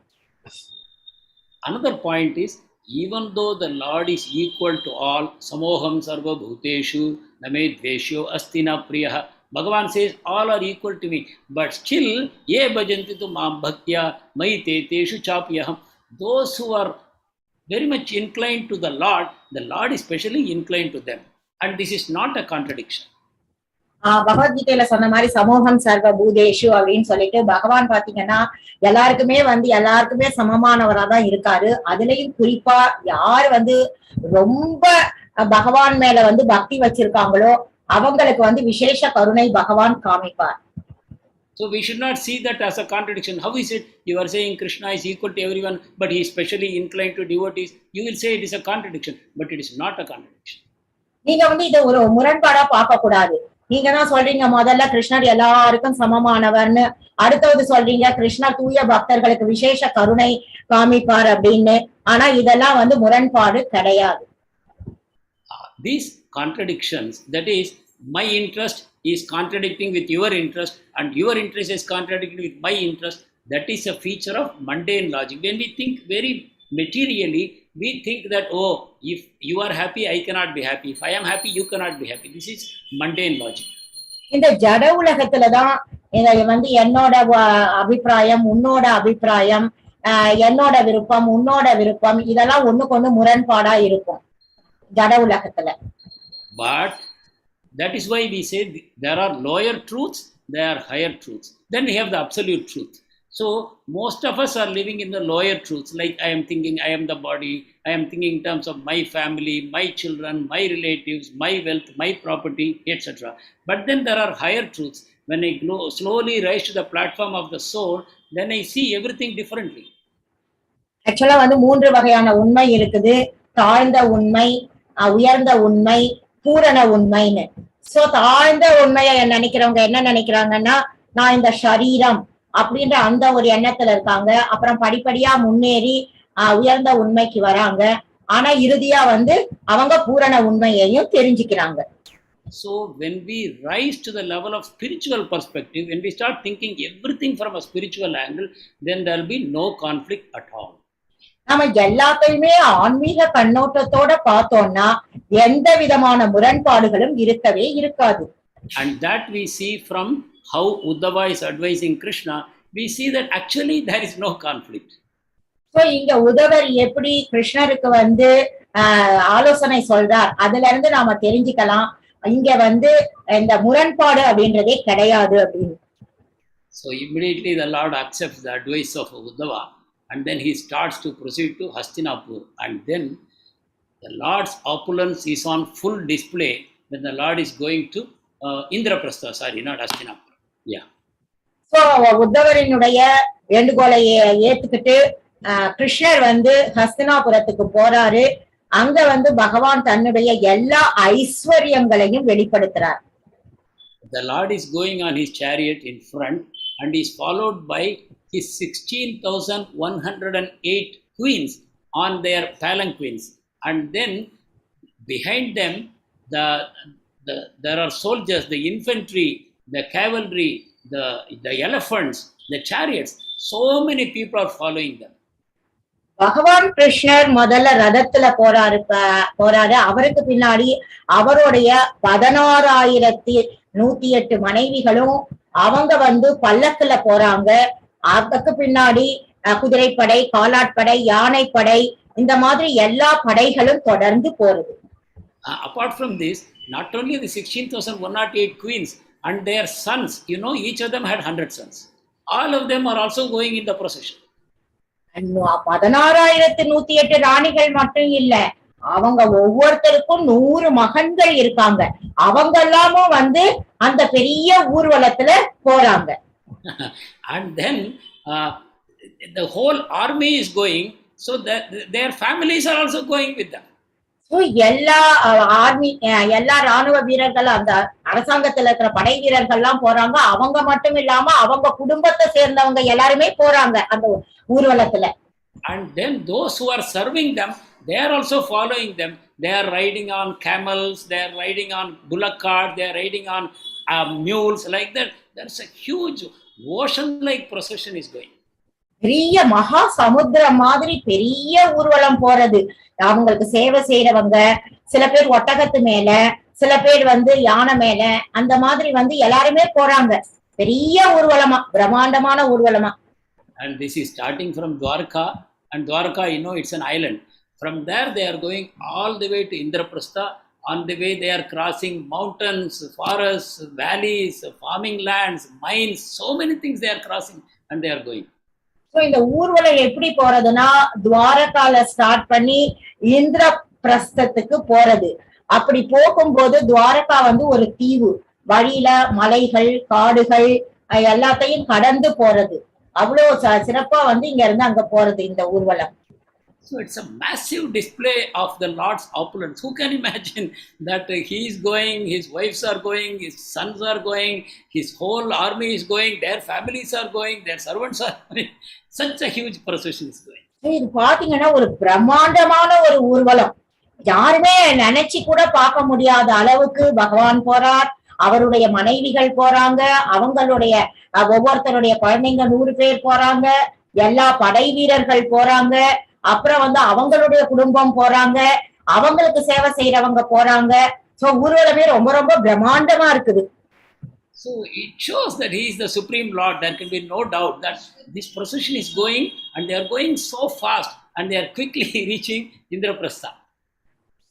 Speaker 2: Another point is, even though the Lord is equal to all, samoham sarva bhuteshu name dveshyo astina priyaha, Bhagavan says all are equal to me, but still ye bhajanti tu mam bhaktya mai te teshu chapyaham. Those who are very much inclined to the Lord is specially inclined to them, and this is not a contradiction.
Speaker 3: பகவத்கீதையில சொன்ன மாதிரி சமூகம் சர்வ பூதேஷு அப்படின்னு சொல்லிட்டு பகவான் பாத்தீங்கன்னா எல்லாருக்குமே சமமானவரா தான் இருக்காரு. அதுலயும் குறிப்பா யாரு வந்து ரொம்ப பகவான் மேல வந்து பக்தி வச்சிருக்காங்களோ அவங்களுக்கு வந்து விசேஷ கருணை பகவான் காமிப்பார்.
Speaker 2: So we should not see that as a contradiction. How is it you are saying Krishna is equal to everyone, but he is specially inclined to devotees? You will say it is a contradiction, but it is not a contradiction.
Speaker 3: நீங்க வந்து இதை ஒரு முரண்பாடா பார்க்க கூடாது. நீங்க தான் சொல்றீங்க முதல்ல கிருஷ்ணர் எல்லாருக்கும் சமமானவர்னு, அடுத்தது சொல்றீங்க கிருஷ்ணர் தூய பக்தர்களுக்கு விசேஷ கருணை காமிப்பார் அப்படின்னு. ஆனா இதெல்லாம் வந்து முரண்பாடு கிடையாது.
Speaker 2: These contradictions, that is, my interest is contradicting with your interest and your interest is contradicting with my interest, that is a feature of mundane logic. When we think very materially, we think that, oh, if you are happy, I cannot be happy. If I am happy, you cannot be happy. This is mundane logic.
Speaker 3: இந்த ஜட உலகத்துலதான் இதை வந்து என்னோட அபிப்பிராயம், உன்னோட அபிப்பிராயம், என்னோட விருப்பம், உன்னோட விருப்பம், இதெல்லாம் ஒண்ணுக்கு ஒண்ணு முரண்பாடா இருக்கும் ஜட உலகத்துல.
Speaker 2: But that is why we say there are lower truths, there are higher truths. Then we have the absolute truth. So most of us are living in the lower truths, like I am thinking I am the body, I am thinking in terms of my family, my children, my relatives, my wealth, my property, etc. But then there are higher truths. When I slowly rise to the platform of the soul, then I see everything differently.
Speaker 3: ஆக்சுவலா வந்து 3 வகையான உண்மை இருக்குது. தாழ்ந்த உண்மை, உயர்ந்த உண்மை, பூரண உண்மைன்னு. சோ தாழ்ந்த உண்மையை நினைக்கிறவங்க என்ன நினைக்கிறாங்கன்னா, நான் இந்த சரீரம் அப்படின்ற அந்த ஒரு எண்ணத்துல இருக்காங்க. அப்புறம் படிப்படியா முன்னேறி உயர்ந்த உண்மைக்கு வராங்க. ஆனா இறுதியா வந்து அவங்க பூரண உண்மையையும் தெரிஞ்சுக்கிறாங்க.
Speaker 2: So when we rise to the level of spiritual perspective, when we start thinking everything from a spiritual angle, then there will be no conflict at all.
Speaker 3: நம்ம எல்லாத்தையுமே ஆன்மீக கண்ணோட்டத்தோட பார்த்தோம்னா எந்த விதமான முரண்பாடுகளும் இருக்கவே இருக்காது.
Speaker 2: And that we see from how Uddhava is advising Krishna, we see that actually there is no conflict.
Speaker 3: So இங்க உத்தவர் எப்படி கிருஷ்ணருக்கு வந்து ஆலோசனை சொல்றார், அதுல இருந்து நாம தெரிஞ்சுக்கலாம் இங்க வந்து இந்த முரண்பாடு அப்படின்றதே கிடையாது அப்படின்னு.
Speaker 2: So immediately the Lord accepts the advice of Uddhava, and then he starts to proceed to Hastinapur, and then the Lord's opulence is on full display when the Lord is going to Indra Prashtha, sorry, not Hastinapur. Yeah.
Speaker 3: So உத்தவரினுடைய வேண்டுகோளை ஏத்துக்கிட்டு கிருஷ்ணர் வந்து ஹஸ்தினாபுரத்துக்கு போறாரு. அங்க வந்து பகவான் தன்னுடைய எல்லா ஐஸ்வர்யங்களையும் வெளிப்படுத்துறார்.
Speaker 2: The Lord is going on his chariot in front and is followed by his 16,108 queens on their palanquins, and then behind them there are soldiers, the infantry, the cavalry, the elephants, the chariots. So many people are following them.
Speaker 3: பகவான் கிருஷ்ணர் முதல்ல ரதத்துல போறாரு. அவருக்கு பின்னாடி அவருடைய 16,108 மனைவிகளும் அவங்க வந்து பல்லக்குல போறாங்க. அதுக்கு பின்னாடி குதிரைப்படை, காலாட்படை, யானைப்படை, இந்த மாதிரி எல்லா படைகளும் தொடர்ந்து போறது.
Speaker 2: Apart from this, not only the 16,108 queens and their sons, each of them had 100 sons. All of them are also going in the procession.
Speaker 3: 16,108 ராணிகள் மட்டும் இல்ல, அவங்க ஒவ்வொருத்தருக்கும் 100 மகன்கள் இருக்காங்க. அவங்க எல்லாமும் வந்து அந்த பெரிய ஊர்வலத்துல போறாங்க.
Speaker 2: And then the whole army is going, so that their families are also going with them.
Speaker 3: எல்லா ஆர்மி எல்லா ராணுவ வீரர்கள், அந்த அரசாங்கத்துல இருக்கிற படை வீரர்கள் எல்லாம் போறாங்க. அவங்க மட்டும் இல்லாம அவங்க குடும்பத்தை சேர்ந்தவங்க எல்லாருமே போறாங்க அந்த ஊர்வலத்துல.
Speaker 2: And then those who are serving them, they are also following them. They are riding on camels, they are riding on bullock carts, they are riding on mules, like that. There's a huge ocean-like procession is going.
Speaker 3: பெரிய மகா சமுத்திரம் மாதிரி பெரிய ஊர்வலம் போறது. அவங்களுக்கு சேவை செய்யறவங்க சில பேர் ஒட்டகத்து மேல, சில பேர் வந்து யானை மேல, அந்த மாதிரி வந்து எல்லாருமே போறாங்க. பெரிய ஊர்வலமா, பிரம்மாண்டமான ஊர்வலமா.
Speaker 2: And this is starting from Dwarka, and Dwarka, it's an island. From there they are going all the way to Indra Prashtha. On the way they are crossing mountains, forests, valleys, farming lands, mines, so many things they are crossing, and they are going.
Speaker 3: இந்த ஊர்வலம் எப்படி போறதுன்னா, துவாரகால start பண்ணி இந்திர பிரஸ்தத்துக்கு போறது. அப்படி போகும்போது துவாரகா வந்து ஒரு தீவு, வழியில மலைகள், காடுகள் எல்லாத்தையும் கடந்து போறது. அவ்வளவு சிறப்பா வந்து இங்க இருந்து அங்க போறது இந்த ஊர்வலம்.
Speaker 2: So it's a massive display of the Lord's opulence. Who can imagine that he is going, his wives are going, his sons are going, his whole army is going, their families are going, their servants are going. Such a huge procession is going.
Speaker 3: இது பாத்தீங்கன்னா ஒரு பிரம்மாண்டமான ஒரு ஊர்வலம். யாருமே நினைச்சு கூட பார்க்க முடியாத அளவுக்கு பகவான் போறார், அவருடைய மனைவிகள் போறாங்க, அவங்களுடைய ஒவ்வொருத்தருடைய குழந்தைங்க 100 பேர் போறாங்க, எல்லா படை வீரர்கள் போறாங்க, அப்புறம் வந்து அவங்களுடைய குடும்பம் போறாங்க, அவங்களுக்கு சேவை செய்யறவங்க போறாங்க. சோ ஊர்வலமே ரொம்ப ரொம்ப பிரம்மாண்டமா இருக்குது.
Speaker 2: So it shows that he is the Supreme Lord. There can be no doubt that this procession is going, and they are going so fast, and they are quickly reaching Indra Prashtha.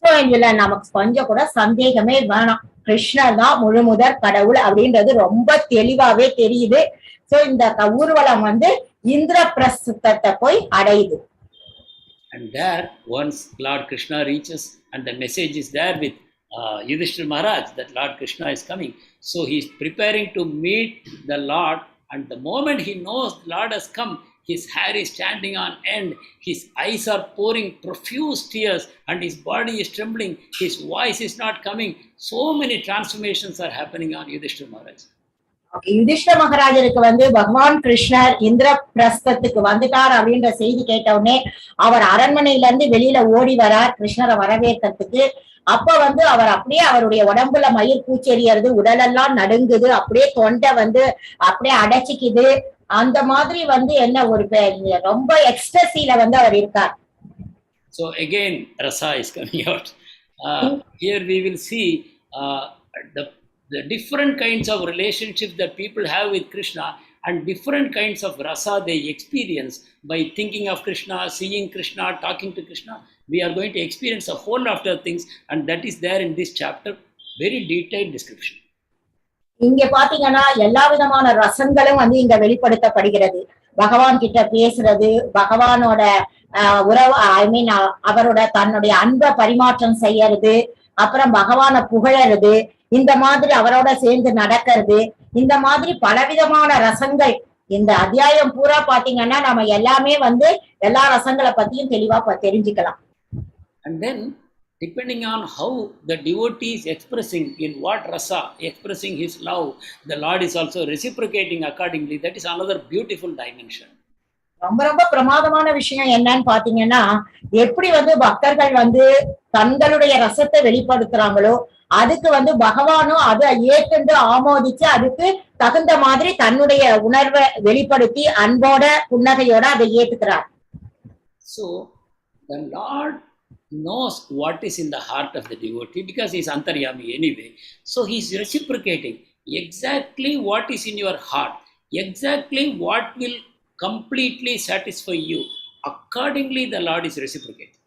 Speaker 3: So இதுல நமக்கு கொஞ்சம் கூட சந்தேகமே வேணாம், கிருஷ்ணர் தான் முழுமுதற் கடவுள் அப்படின்றது ரொம்ப தெளிவாவே தெரியுது. சோ இந்த ஊர்வலம் வந்து இந்திர பிரஸ்தத்தை போய் அடையுது.
Speaker 2: And there, once Lord Krishna reaches, and the message is there with Yudhishthira Maharaj that Lord Krishna is coming. So he is preparing to meet the Lord, and the moment he knows the Lord has come, his hair is standing on end, his eyes are pouring profuse tears, and his body is trembling, his voice is not coming. So many transformations are happening on Yudhishthira Maharaj.
Speaker 3: யுதிஷ்ட மகாராஜருக்கு வந்து பகவான் கிருஷ்ணர் இந்திர பிரஸ்தத்துக்கு வந்துட்டார் அப்படின்ற செய்தி கேட்ட உடனே அவர் அரண்மனையில இருந்து வெளியில ஓடி வரார் கிருஷ்ணரை வரவேற்கிறதுக்கு. அப்ப வந்து அவர் அப்படியே அவருடைய உடம்புல மயிர் பூச்செறியறது, உடலெல்லாம் நடுங்குது, அப்படியே தொண்டை வந்து அப்படியே அடைச்சிக்குது. அந்த மாதிரி வந்து என்ன ஒரு ரொம்ப எக்ஸ்டசில வந்து அவர் இருக்கார்.
Speaker 2: So again rasa is coming out. Here we will see the different kinds of relationships that people have with Krishna, and different kinds of rasa they experience by thinking of Krishna, seeing Krishna, talking to Krishna. We are going to experience a whole lot of things, and that is there in this chapter. Very detailed description.
Speaker 3: இங்க பாத்தீங்கன்னா எல்லா விதமான ரசங்களும் வந்து இங்க வெளிப்படுத்தப்படுகிறது. பகவான் கிட்ட பேசுறது, பகவானோட உறவு, அவரோட தன்னுடைய அன்பை பரிமாற்றம் செய்யறது, அப்புறம் பகவான புகழறது, இந்த மாதிரி அவரோட சேர்ந்து நடக்கிறது, இந்த மாதிரி பலவிதமான ரசங்கள் இந்த அத்தியாயம் பூரா பாத்தீங்கன்னா நம்ம எல்லாமே வந்து எல்லா ரசங்களை பத்தியும் தெளிவா தெரிஞ்சுக்கலாம்.
Speaker 2: And then depending on how the devotee is expressing in what rasa, expressing his love, the Lord is also reciprocating accordingly. That is another beautiful dimension.
Speaker 3: ரொம்ப ரொம்ப பிரமாதமான விஷயம் என்னன்னு பாத்தீங்கன்னா, எப்படி வந்து பக்தர்கள் வந்து தங்களுடைய ரசத்தை வெளிப்படுத்துறாங்களோ அதுக்கு வந்து பகவானும் அதை ஏற்று ஆமோதிச்சு அதுக்கு தகுந்த மாதிரி தன்னுடைய உணர்வை வெளிப்படுத்தி அன்போட புன்னகையோட அதை ஏத்துக்கிறார்.
Speaker 2: So the Lord knows what is in the heart of the devotee because he is antaryami anyway. So he is reciprocating exactly what is in your heart, exactly what will completely satisfy you. Accordingly the Lord is reciprocating.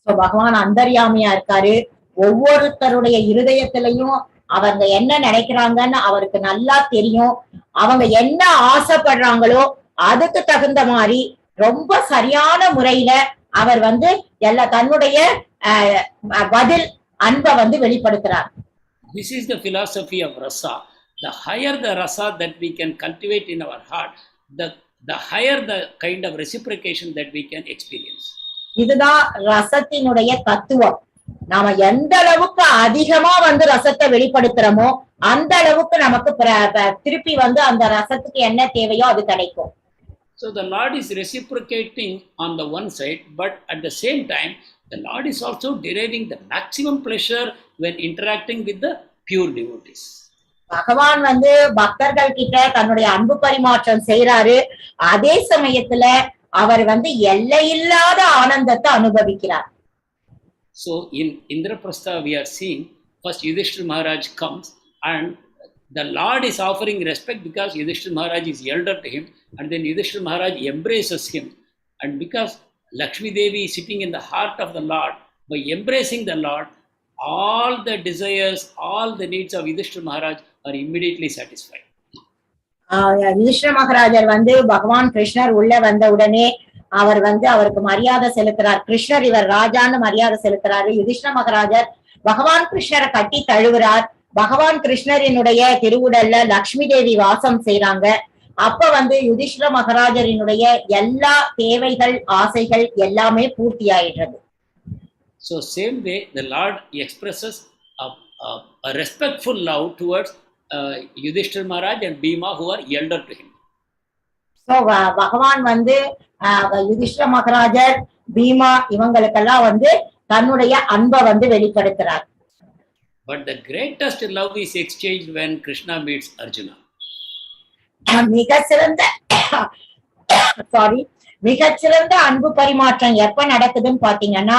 Speaker 3: So பகவான் அந்தர்யாமியா இருக்காரு. ஒவ்வொருத்தருடைய இருதயத்திலையும் அவங்க என்ன நினைக்கிறாங்கன்னு அவருக்கு நல்லா தெரியும். அவங்க என்ன ஆசைப்படுறாங்களோ அதுக்கு தகுந்த மாதிரி ரொம்ப சரியான முறையில அவர் வந்து தன்னுடைய பதில் அன்பை வந்து வெளிப்படுத்துறார்.
Speaker 2: This is the philosophy of rasa. The higher the rasa that we can cultivate in our heart, the higher the kind of reciprocation that we can experience.
Speaker 3: இதுதான் ரசத்தினுடைய தத்துவம். நாம எந்த அளவுக்கு அதிகமா வந்து ரசத்தை வெளிப்படுத்துறோமோ அந்த அளவுக்கு நமக்கு திருப்பி வந்து அந்த ரசத்துக்கு என்ன தேவையோ அது கிடைக்கும்.
Speaker 2: So the Lord is reciprocating on the one side, but at the same time, the Lord is also deriving the maximum pleasure when interacting with the pure devotees.
Speaker 3: பகவான் வந்து பக்தர்கள் கிட்ட தன்னுடைய அன்பு பரிமாற்றம் செய்யறாரு. அதே சமயத்துல அவர் வந்து எல்லையில்லாத ஆனந்தத்தை அனுபவிக்கிறார்.
Speaker 2: So in Indra Prashtha we are seeing first Yudhishthira Maharaj comes and the Lord is offering respect because Yudhishthira Maharaj is elder to him, and then Yudhishthira Maharaj embraces him, and because Lakshmi Devi is sitting in the heart of the Lord, by embracing the Lord, all the desires, all the needs of Yudhishthira Maharaj are immediately satisfied.
Speaker 3: Yudhishthira மகாராஜர் வந்து பகவான் கிருஷ்ணர் உள்ள வந்த உடனே அவர் வந்து அவருக்கு மரியாதை செலுத்துறார். கிருஷ்ணர் இவர் ராஜான்னு மரியாதை செலுத்துறாரு. யுதிஷ்டிர மகாராஜர் பகவான் கிருஷ்ணரை கட்டி தழுவுறார். பகவான் கிருஷ்ணரினுடைய திருவுடல்ல லக்ஷ்மி தேவி வாசம் செய்யறாங்க. அப்ப வந்து யுதிஷ்டிர மகாராஜரினுடைய எல்லா தேவைகள் ஆசைகள் எல்லாமே பூர்த்தி ஆயிடுறது.
Speaker 2: So same way the Lord expresses a respectful love towards Yudhishthira Maharaj and Bhima who are elder to him.
Speaker 3: So பகவான் வந்து யுதிஷ்டிர மகாராஜர் பீமா இவங்களுக்கெல்லாம் வந்து தன்னுடைய அன்பை வந்து வெளிப்படுத்துறார்.
Speaker 2: But the greatest love is exchanged when Krishna meets Arjuna. மிகச்சிறந்த அன்பு பரிமாற்றம் எப்ப நடக்குதுன்னு பாத்தீங்கன்னா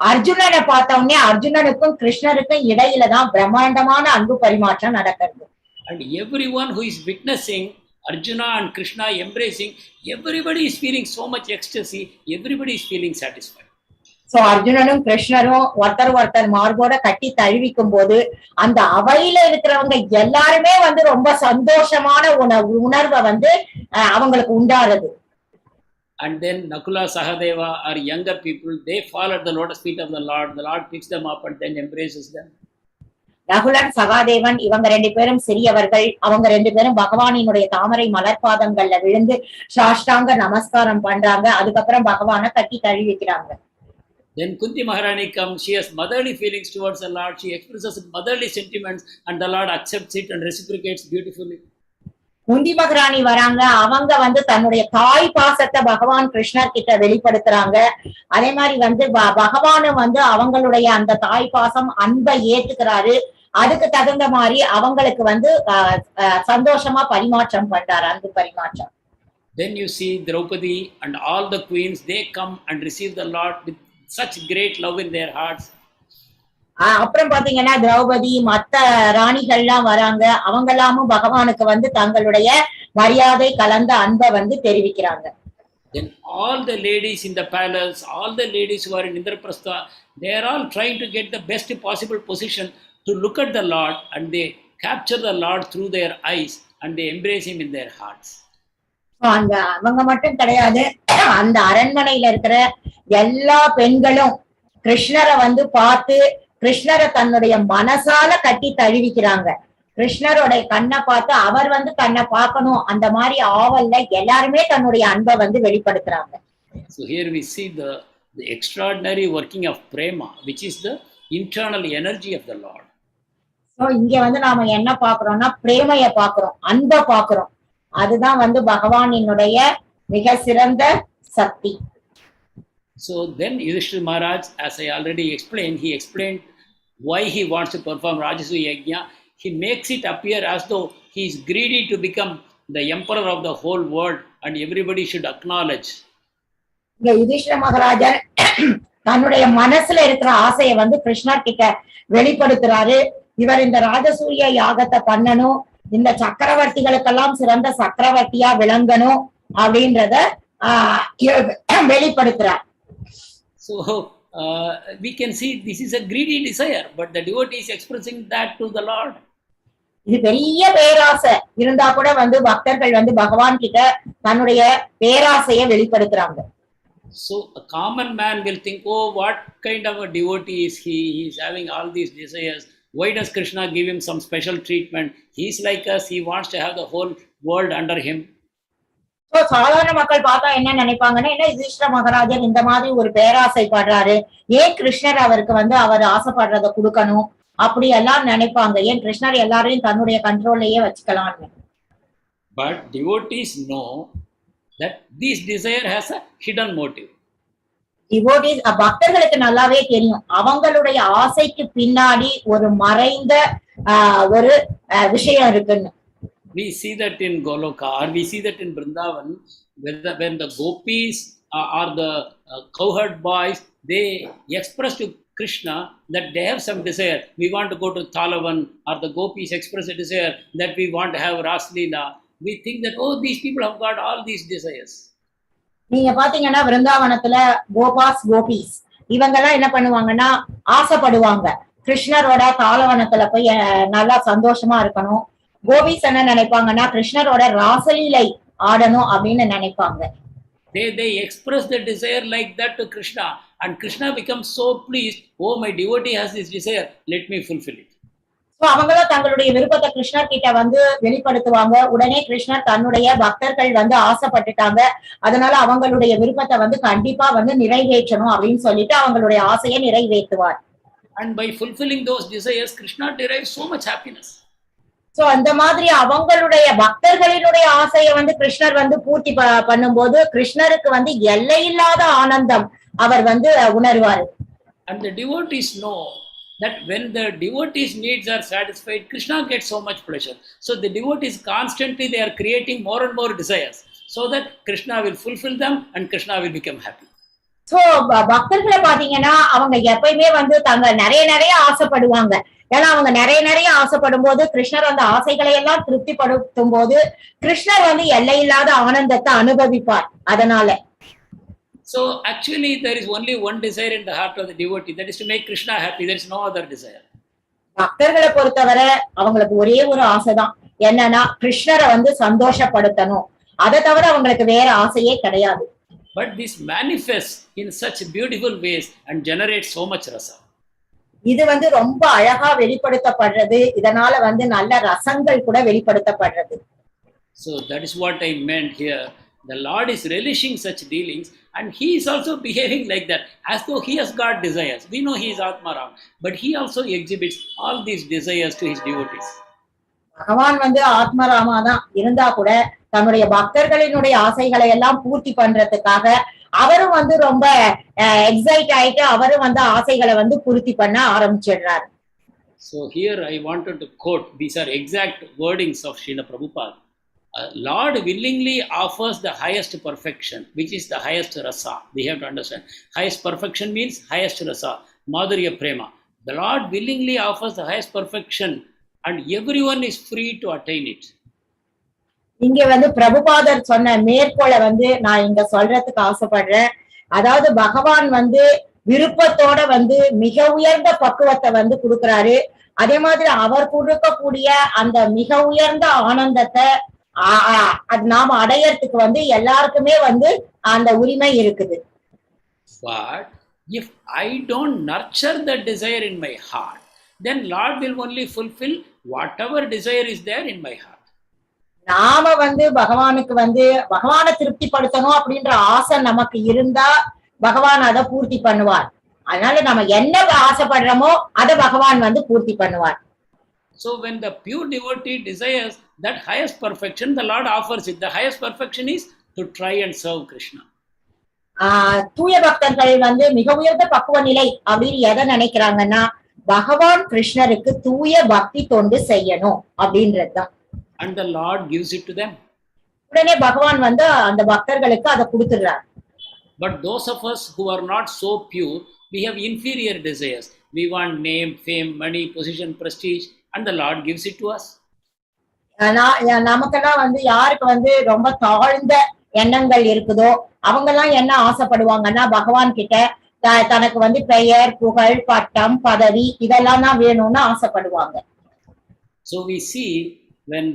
Speaker 2: அர்ஜுனனை பார்த்த உடனே அர்ஜுனனுக்கும் கிருஷ்ணருக்கும் இடையில தான் பிரம்மாண்டமான அன்பு பரிமாற்றம் நடக்கிறது. And everyone who is witnessing Arjuna and Krishna embracing, everybody is feeling so much ecstasy, everybody is feeling satisfied.
Speaker 3: So அர்ஜுனனும் கிருஷ்ணரும் ஒருத்தர் மார்போட கட்டி தழுவிக்கும் போது அந்த அவையில இருக்கிறவங்க எல்லாருமே வந்து ரொம்ப சந்தோஷமான உணர்வை வந்து அவங்களுக்கு உண்டாருது.
Speaker 2: And then Nakula, Sahadeva are younger people, they fall at the lotus feet of the Lord picks them up and then embraces them.
Speaker 3: Nakulan Sahadevan இவங்க ரெண்டு பேரும் சிறியவர்கள். அவங்க ரெண்டு பேரும் பகவானினுடைய தாமரை மலர்பாதங்கள்ல விழுந்து சாஷ்டாங்க நமஸ்காரம் பண்றாங்க. அதுக்கப்புறம் பகவானை கட்டி தழுவிக்கிறாங்க.
Speaker 2: Then Kunti Maharani comes, she has motherly feelings towards the Lord, she expresses motherly sentiments and the Lord accepts it and reciprocates beautifully.
Speaker 3: குந்தி மகாராணி வராங்க. அவங்க வந்து தன்னுடைய தாய் பாசத்தை பகவான் கிருஷ்ணர் கிட்ட வெளிப்படுத்துறாங்க. அதே மாதிரி வந்து பகவானும் வந்து அவங்களுடைய அந்த தாய் பாசம் அன்பை ஏத்துக்கிறாரு. அதுக்கு தகுந்த மாதிரி அவங்களுக்கு வந்து சந்தோஷமா பரிமாற்றம் பண்றாரு, அன்பு பரிமாற்றம்.
Speaker 2: Then you see Draupadi and all the queens, they come and receive the Lord with such great love in their hearts.
Speaker 3: அப்புறம் பாத்தீங்கன்னா திரௌபதி மத்த ராணிகள்லாம் வராங்க. அவங்க எல்லாமும் பகவானுக்கு வந்து தங்களுடைய மரியாதை கலந்த அன்பை வந்து தெரிவிக்கிறாங்க.
Speaker 2: Then all the ladies in the palace, all the ladies who are in Indra Prashtha, they are all trying to get the best possible position to look at the Lord, and they capture the Lord through their eyes and they embrace him in their hearts.
Speaker 3: அந்த அவங்க மட்டும் கிடையாது, அந்த அரண்மனையில இருக்கிற எல்லா பெண்களும் கிருஷ்ணரை வந்து பார்த்து கிருஷ்ணரை தன்னுடைய மனசால கட்டி தழுவிக்கிறாங்க. கிருஷ்ணருடைய கண்ணை பார்த்து அவர் வந்து கண்ணை பார்க்கணும், அந்த மாதிரி ஆவல்ல எல்லாருமே தன்னுடைய அன்பை வந்து வெளிப்படுத்துறாங்க.
Speaker 2: So here we see the extraordinary working of prema, which is the internal energy of the Lord.
Speaker 3: So இங்க வந்து நாம என்ன பாக்குறோம்னா பிரேமைய பாக்குறோம், அன்பை பாக்குறோம். அதுதான் வந்து பகவானினுடைய மிக சிறந்த சக்தி.
Speaker 2: So then Yudhishthira Maharaj, as I already explained, he explained why he wants to perform Rajasuya Yajna. He makes it appear as though he is greedy to become the emperor of the whole world and everybody should acknowledge.
Speaker 3: Yudhishthira மகாராஜர் தன்னுடைய மனசுல இருக்கிற ஆசையை வந்து கிருஷ்ணர் கிட்ட வெளிப்படுத்துறாரு. இவர் இந்த ராஜசூய யாகத்தை பண்ணணும், இந்த சக்கரவர்த்திகளுக்கெல்லாம் சிறந்த சக்கரவர்த்தியா விளங்கணும் அப்படின்றத வெளிப்படுத்துறார்.
Speaker 2: So we can see this is a greedy desire, but the devotee is expressing that to the Lord.
Speaker 3: இது பெரிய பேராசை இருந்தா கூட வந்து பக்தர்கள் வந்து பகவான் கிட்ட தன்னுடைய பேராசையை வெளிப்படுத்துறாங்க.
Speaker 2: So a common man will think, oh, what kind of a devotee is he? He is having all these desires. Why does Krishna give him some special treatment? He is like us. He wants to have the whole world under him.
Speaker 3: சாதாரண மக்கள் பார்த்தா என்ன நினைப்பாங்கன்னா, என்ன யுதிஷ்டிர மகாராஜர் இந்த மாதிரி ஒரு பேராசை படுறாரு, ஏன் கிருஷ்ணர் அவருக்கு வந்து அவர் ஆசைப்படுறத கொடுக்கணும் அப்படி எல்லாம் நினைப்பாங்க. ஏன் கிருஷ்ணர் எல்லாரையும் தன்னுடைய கண்ட்ரோல்லையே வச்சுக்கலாம்னு.
Speaker 2: But devotees know that this desire has a hidden motive.
Speaker 3: Devotees, பக்தர்களுக்கு நல்லாவே தெரியும் அவங்களுடைய ஆசைக்கு பின்னாடி ஒரு மறைந்த ஒரு விஷயம் இருக்குன்னு.
Speaker 2: We see that in Goloka, or we see that in Vrindavan, when the gopis or the cowherd boys, they express to Krishna that they have some desire. We want to go to Thalavan, or the gopis express a desire that we want to have Raslila. We think that, oh, these people have got all these desires.
Speaker 3: நீங்க பாத்தீங்கன்னா விருந்தாவனத்துல கோபீஸ் இவங்க எல்லாம் என்ன பண்ணுவாங்கன்னா ஆசைப்படுவாங்க, கிருஷ்ணரோட தாளவனத்துல போய் நல்லா சந்தோஷமா இருக்கணும். கோபீஸ் என்ன நினைப்பாங்கன்னா கிருஷ்ணரோட ராசலீலை ஆடணும் அப்படின்னு நினைப்பாங்க.
Speaker 2: They express the desire like that to Krishna, and Krishna becomes so pleased. Oh, my devotee has this desire, let me fulfill it.
Speaker 3: அவங்களும் தங்களுடைய விருப்பத்தை கிருஷ்ணர் கிட்ட வந்து வெளிப்படுத்துவாங்க. உடனே கிருஷ்ணர் தன்னுடைய பக்தர்கள் வந்து ஆசைப்பட்டுட்டாங்க, அதனால அவங்களுடைய விருப்பத்தை வந்து கண்டிப்பா வந்து நிறைவேற்றணும் அப்படின்னு சொல்லிட்டு அவங்களுடைய ஆசையை நிறைவேற்றுவார்.
Speaker 2: And by fulfilling those desires, Krishna derives so much happiness.
Speaker 3: So அந்த மாதிரி அவங்களுடைய பக்தர்களினுடைய ஆசையை வந்து கிருஷ்ணர் வந்து பூர்த்தி பண்ணும்போது கிருஷ்ணருக்கு வந்து எல்லையில்லாத ஆனந்தம் அவர் வந்து உணர்வார்.
Speaker 2: And the devotees know that when the devotees' needs are satisfied, Krishna gets so much pleasure. So the devotees constantly they are creating more and more desires, so that Krishna will fulfill them and Krishna will become happy.
Speaker 3: So பக்தர்களை பாத்தீங்கன்னா அவங்க எப்பயுமே வந்து தங்க நிறைய ஆசைப்படுவாங்க. ஏன்னா அவங்க நிறைய ஆசைப்படும் போது கிருஷ்ணர் அந்த ஆசைகளை எல்லாம் திருப்திப்படுத்தும் போது கிருஷ்ணர் வந்து எல்லையில்லாத ஆனந்தத்தை அனுபவிப்பார். அதனால
Speaker 2: so actually there is only one desire in the heart of the devotee, that is to make Krishna happy. There is no other desire.
Speaker 3: பக்தர்களை பொறுத்தவரை அவங்களுக்கு ஒரே ஒரு ஆசைதான், என்னன்னா கிருஷ்ணரை வந்து சந்தோஷப்படுத்தணும். அதை தவிர அவங்களுக்கு வேற ஆசையே கிடையாது.
Speaker 2: But this manifests in such beautiful ways and generates so much rasa.
Speaker 3: இது வந்து ரொம்ப அழகா வெளிப்படுத்தப்படுறது, இதனால வந்து நல்ல ரசங்கள் கூட வெளிப்படுத்தப்படுறது.
Speaker 2: So that is what I meant here. The Lord is relishing such dealings, and he is also behaving like that, as though he has got desires. We know he is Atmaram, but he also exhibits all these desires to his devotees.
Speaker 3: பகவான் வந்து ஆத்மராமா தான் இருந்தா கூட தன்னுடைய பக்தர்களினுடைய ஆசைகளை எல்லாம் பூர்த்தி பண்றதுக்காக அவரும் வந்து ரொம்ப எக்ஸைட் ஆயிட்டு அவரும் வந்து ஆசைகளை வந்து பூர்த்தி பண்ண ஆரம்பிச்சிடுறாரு.
Speaker 2: So here I wanted to quote, these are exact wordings of Srila Prabhupada. Lord willingly offers the highest perfection, which is the highest rasa. We have to understand. Highest perfection means highest rasa, Madhurya Prema. The Lord willingly offers the highest perfection, and everyone is free to attain it.
Speaker 3: இங்க வந்து பிரபுபாதர் சொன்ன மேற்கோளை வந்து நான் இங்க சொல்றதுக்கு ஆசைப்படுறேன். அதாவது பகவான் வந்து விருப்பத்தோட வந்து மிக உயர்ந்த பக்குவத்தை வந்து கொடுக்கிறாரு. அதே மாதிரி அவர் கொடுக்கக்கூடிய அந்த மிக உயர்ந்த ஆனந்தத்தை அது நாம அடையறதுக்கு வந்து எல்லாருக்குமே வந்து அந்த உரிமை இருக்குது.
Speaker 2: But if I don't nurture the desire in my heart, then Lord will only fulfill whatever desire is there in my heart.
Speaker 3: நாம வந்து பகவானுக்கு வந்து பகவானை திருப்திப்படுத்தணும் அப்படின்ற ஆசை நமக்கு இருந்தா பகவான் அதை பூர்த்தி பண்ணுவார். அதனால நம்ம என்ன ஆசைப்படுறோமோ அதை பகவான் வந்து பூர்த்தி பண்ணுவார்.
Speaker 2: So when the pure devotee desires that highest perfection, the Lord offers it. The highest perfection is to try and serve Krishna.
Speaker 3: தூய பக்தர்கள் வந்து மிக உயர்ந்த பக்குவ நிலை அப்படின்னு எதை நினைக்கிறாங்கன்னா பகவான் கிருஷ்ணருக்கு தூய பக்தி தொண்டு செய்யணும் அப்படின்றதுதான்.
Speaker 2: And the Lord gives it to them.
Speaker 3: உடனே பகவான் வந்து அந்த பக்தர்களுக்கு அதை கொடுத்துடுறார்.
Speaker 2: But those of us who are not so pure, we have inferior desires. We want name, fame, money, position, prestige, and the Lord gives it to us. நமக்கெல்லாம் வந்து யாருக்கு வந்து ரொம்ப தாழ்ந்த எண்ணங்கள் இருக்குதோ அவங்க எல்லாம் என்ன ஆசைப்படுவாங்கன்னா பகவான் கிட்ட தனக்கு வந்து பெயர், புகழ், பட்டம், பதவி இதெல்லாம் தான் வேணும்னு ஆசைப்படுவாங்க. So we see when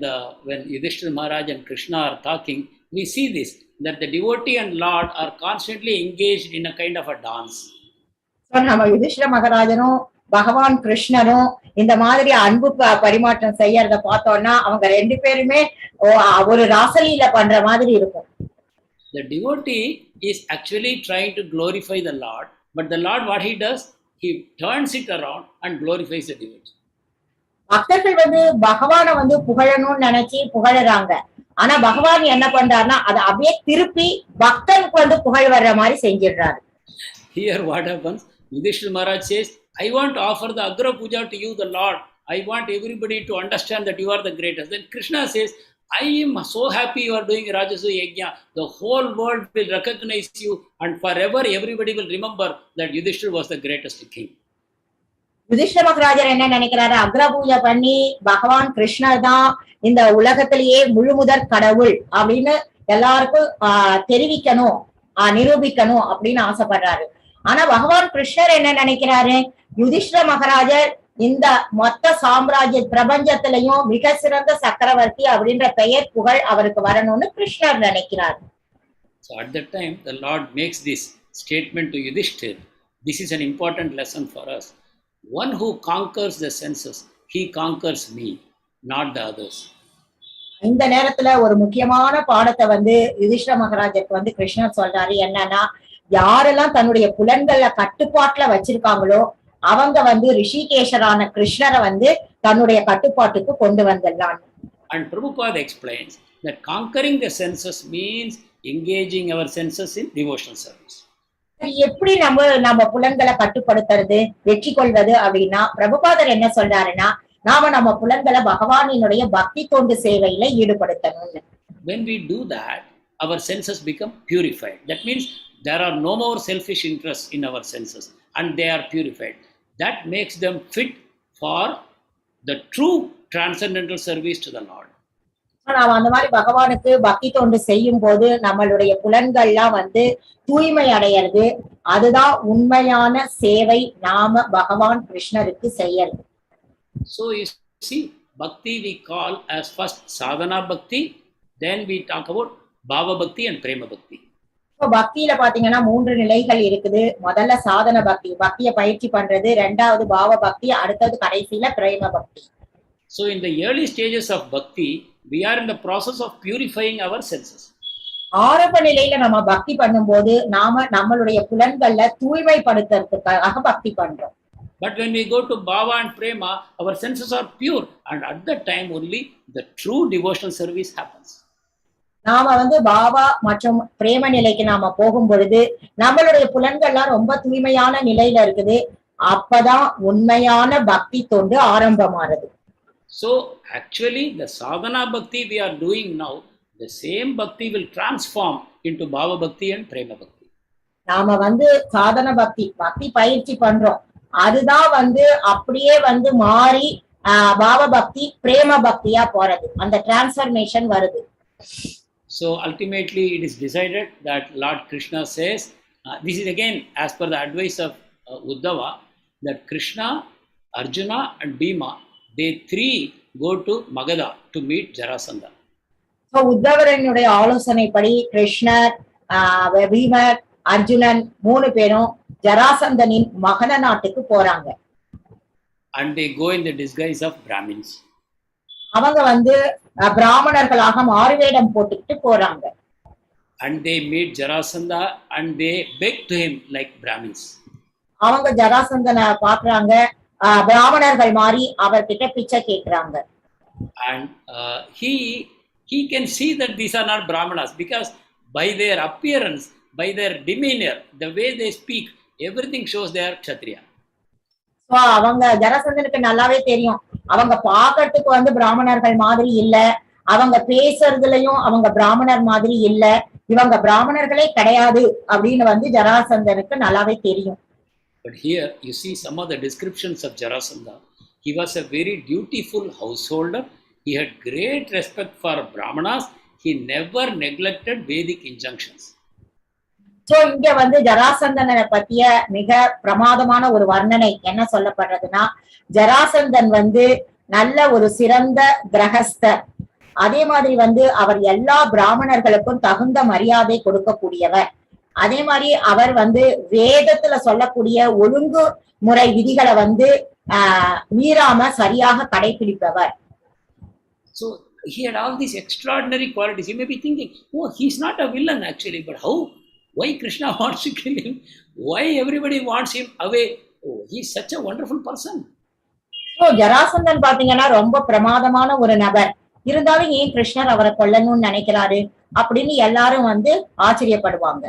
Speaker 2: Yudhishthira Maharaj and Krishna are talking, we see this, that the devotee and Lord are constantly engaged in a kind of a dance.
Speaker 3: So நம்ம யுதிஷ்டிர மகாராஜனும் பகவான் கிருஷ்ணரும் இந்த மாதிரி அன்பு பரிமாற்றம் செய்யறத பார்த்தோம்னா அவங்க ரெண்டு பேருமே ஒரு ராசலீல பண்ற மாதிரி இருக்கும்.
Speaker 2: The devotee is actually trying to glorify the Lord, but the Lord, what he does, he turns it around and glorifies the devotee.
Speaker 3: பக்தர்கள் வந்து பகவான வந்து புகழணும்னு நினைச்சு புகழறாங்க. ஆனா பகவான் என்ன பண்றாருன்னா அதை அப்படியே திருப்பி பக்தனுக்கு வந்து புகழ் வர்ற மாதிரி செஞ்சிடுறாரு.
Speaker 2: Here what happens? Yudhishthira Maharaj says, I want to offer the Agra Puja to you, the Lord. I want everybody to understand that you are the greatest. Then Krishna says, I am so happy you are doing Rajasuya Yajna. The whole world will recognize you and forever everybody will remember that Yudhishthira was the greatest king.
Speaker 3: Yudhishthira மகாராஜர் என்ன நினைக்கிறாரு, அக்ர பூஜை பண்ணி பகவான் கிருஷ்ணர் தான் இந்த உலகத்திலேயே முழுமுதற் கடவுள் அப்படின்னு எல்லாருக்கும் தெரிவிக்கணும், நிரூபிக்கணும் அப்படின்னு ஆசைப்படுறாரு. ஆனா பகவான் கிருஷ்ணர் என்ன நினைக்கிறாரு, யுதிஷ்டிர மகாராஜர் இந்த மொத்த சாம்ராஜ்ய பிரபஞ்சத்திலையும் மிக சிறந்த சக்கரவர்த்தி அப்படின்ற பெயர் புகழ் அவருக்கு வரணும்னு கிருஷ்ணர் நினைக்கிறார்.
Speaker 2: So at that time the Lord makes this statement to Yudhishthira. This is an important lesson for us. One who conquers the senses, he conquers me, not the others.
Speaker 3: இந்த நேரத்துல ஒரு முக்கியமான பாடத்தை வந்து யுதிஷ்டிர மகாராஜருக்கு வந்து கிருஷ்ணர் சொல்றாரு. என்னன்னா, யாரெல்லாம் தன்னுடைய புலன்கள கட்டுப்பாட்டுல வச்சிருக்காங்களோ அவங்க வந்து ரிஷிகேஷரான கிருஷ்ணரை வந்து தன்னுடைய கட்டுப்பாட்டுக்கு கொண்டு வந்துடலாம்.
Speaker 2: And Prabhupada explains that conquering the senses means engaging our senses in devotional service.
Speaker 3: எப்படி நம்ம புலன்களை கட்டுப்படுத்துறது, வெற்றி கொள்வது அப்படின்னா பிரபுபாதர் என்ன சொல்றாருன்னா, நாம நம்ம புலன்களை பகவானினுடைய பக்தி தொண்டு சேவையில ஈடுபடுத்தணும்.
Speaker 2: When we do that, our senses become purified. That means there are no more selfish interests in our senses and they are purified. That makes them fit for the true transcendental service to the Lord.
Speaker 3: நாம அந்த மாதிரி பகவானுக்கு பக்தி தொண்டு செய்யும் போது நம்மளுடைய புலன்கள்லாம் வந்து தூய்மை அடையிறது. அதுதான் உண்மையான சேவை நாம பகவான் கிருஷ்ணருக்கு செய்யறது.
Speaker 2: So you see, bhakti we call as first sadhana bhakti, then we talk about bhava bhakti and prema bhakti.
Speaker 3: இப்போ பக்தியில பாத்தீங்கன்னா 3 நிலைகள் இருக்குது. முதல்ல சாதன பக்தி, பக்தியை பயிற்சி பண்றது. ரெண்டாவது பாவ பக்தி, அடுத்தது கடைசியில பிரேம பக்தி.
Speaker 2: So in the early stages of bhakti, we are in the process of purifying our senses.
Speaker 3: ஆரம்ப நிலையில நம்ம பக்தி பண்ணும்போது நாம நம்மளுடைய புலன்கள்ல தூய்மைப்படுத்துறதுக்காக பக்தி பண்றோம்.
Speaker 2: But when we go to bhava and prema, our senses are pure, and at that time only the true devotional service happens.
Speaker 3: நாம வந்து பாவா மற்றும் பிரேம நிலைக்கு நாம போகும் பொழுது நம்மளுடைய புலன்கள்லாம் ரொம்ப தூய்மையான நிலையில இருக்குது. அப்பதான் உண்மையான பக்தி தொண்டு ஆரம்பமானது.
Speaker 2: So actually the sadhana bhakti we are doing now, the same bhakti will transform into bhava bhakti and prema bhakti.
Speaker 3: நாம வந்து சாதன பக்தி பயிற்சி பண்றோம். அதுதான் வந்து அப்படியே வந்து மாறி பாவ பக்தி பிரேம பக்தியா போறது. அந்த டிரான்ஸ்ஃபர்மேஷன் வருது.
Speaker 2: So ultimately it is decided that Lord Krishna says, this is again as per the advice of Uddhava, that Krishna, Arjuna and Bhima, they three go to Magadha to meet Jarasandha.
Speaker 3: So உத்தவரனுடைய ஆலோசனைப்படி கிருஷ்ணர், பீமர், அர்ஜுனன் 3 பேரும் ஜராசந்தனின் மகத நாட்டுக்கு போறாங்க.
Speaker 2: And they go in the disguise of Brahmins.
Speaker 3: அவங்க வந்து பிராமணர்களாக மாறுவேடம் போட்டுக்கிட்டு போறாங்க.
Speaker 2: And they meet Jarasandha and they beg to him like Brahmins.
Speaker 3: அவங்க ஜராசந்தனை பாக்குறாங்க, பிராமணர்கள் மாதிரி அவர்கிட்ட பிச்சை கேக்குறாங்க.
Speaker 2: And he can see that these are not Brahmanas, because by their appearance, by their demeanor, the way they speak, everything shows they are Kshatriya.
Speaker 3: So அவங்க ஜராசந்தனுக்கு நல்லாவே தெரியும், அவங்க பாக்கிறதுக்கு வந்து பிராமணர்கள் மாதிரி இல்ல, அவங்க பேசுறதுலயும் அவங்க பிராமணர் மாதிரி இல்ல, இவங்க பிராமணர்களே கிடையாது அப்படின்னு வந்து ஜராசந்தனுக்கு நல்லாவே தெரியும்.
Speaker 2: But here you see some of the descriptions of Jarasandha. He was a very dutiful householder. He had great respect for Brahmanas. He never neglected Vedic injunctions.
Speaker 3: So இங்க வந்து ஜராசந்தனை பத்திய மிக பிரமாதமான ஒரு வர்ணனை என்ன சொல்லப்படுறதுன்னா, ஜராசந்தன் வந்து நல்ல ஒரு சிறந்த கிரகஸ்தர். அதே மாதிரி வந்து அவர் எல்லா பிராமணர்களுக்கும் தகுந்த மரியாதை கொடுக்கக்கூடியவர். அதே மாதிரி அவர் வந்து வேதத்துல சொல்லக்கூடிய ஒழுங்கு முறை விதிகளை வந்து மீறாம சரியாக கடைபிடிப்பவர்.
Speaker 2: So he had all these extraordinary qualities. You may be thinking, oh, he's not a villain actually, but how? Why Krishna wants to kill him? Why everybody wants him away? Oh, he's such a wonderful person.
Speaker 3: So Jarasandhan பாத்தீங்கன்னா ரொம்ப பிரமாதமான ஒரு நபர். இருந்தாலும் ஏன் கிருஷ்ணர் அவரை கொல்லணும்னு நினைக்கிறாரு அப்படின்னு எல்லாரும் வந்து ஆச்சரியப்படுவாங்க.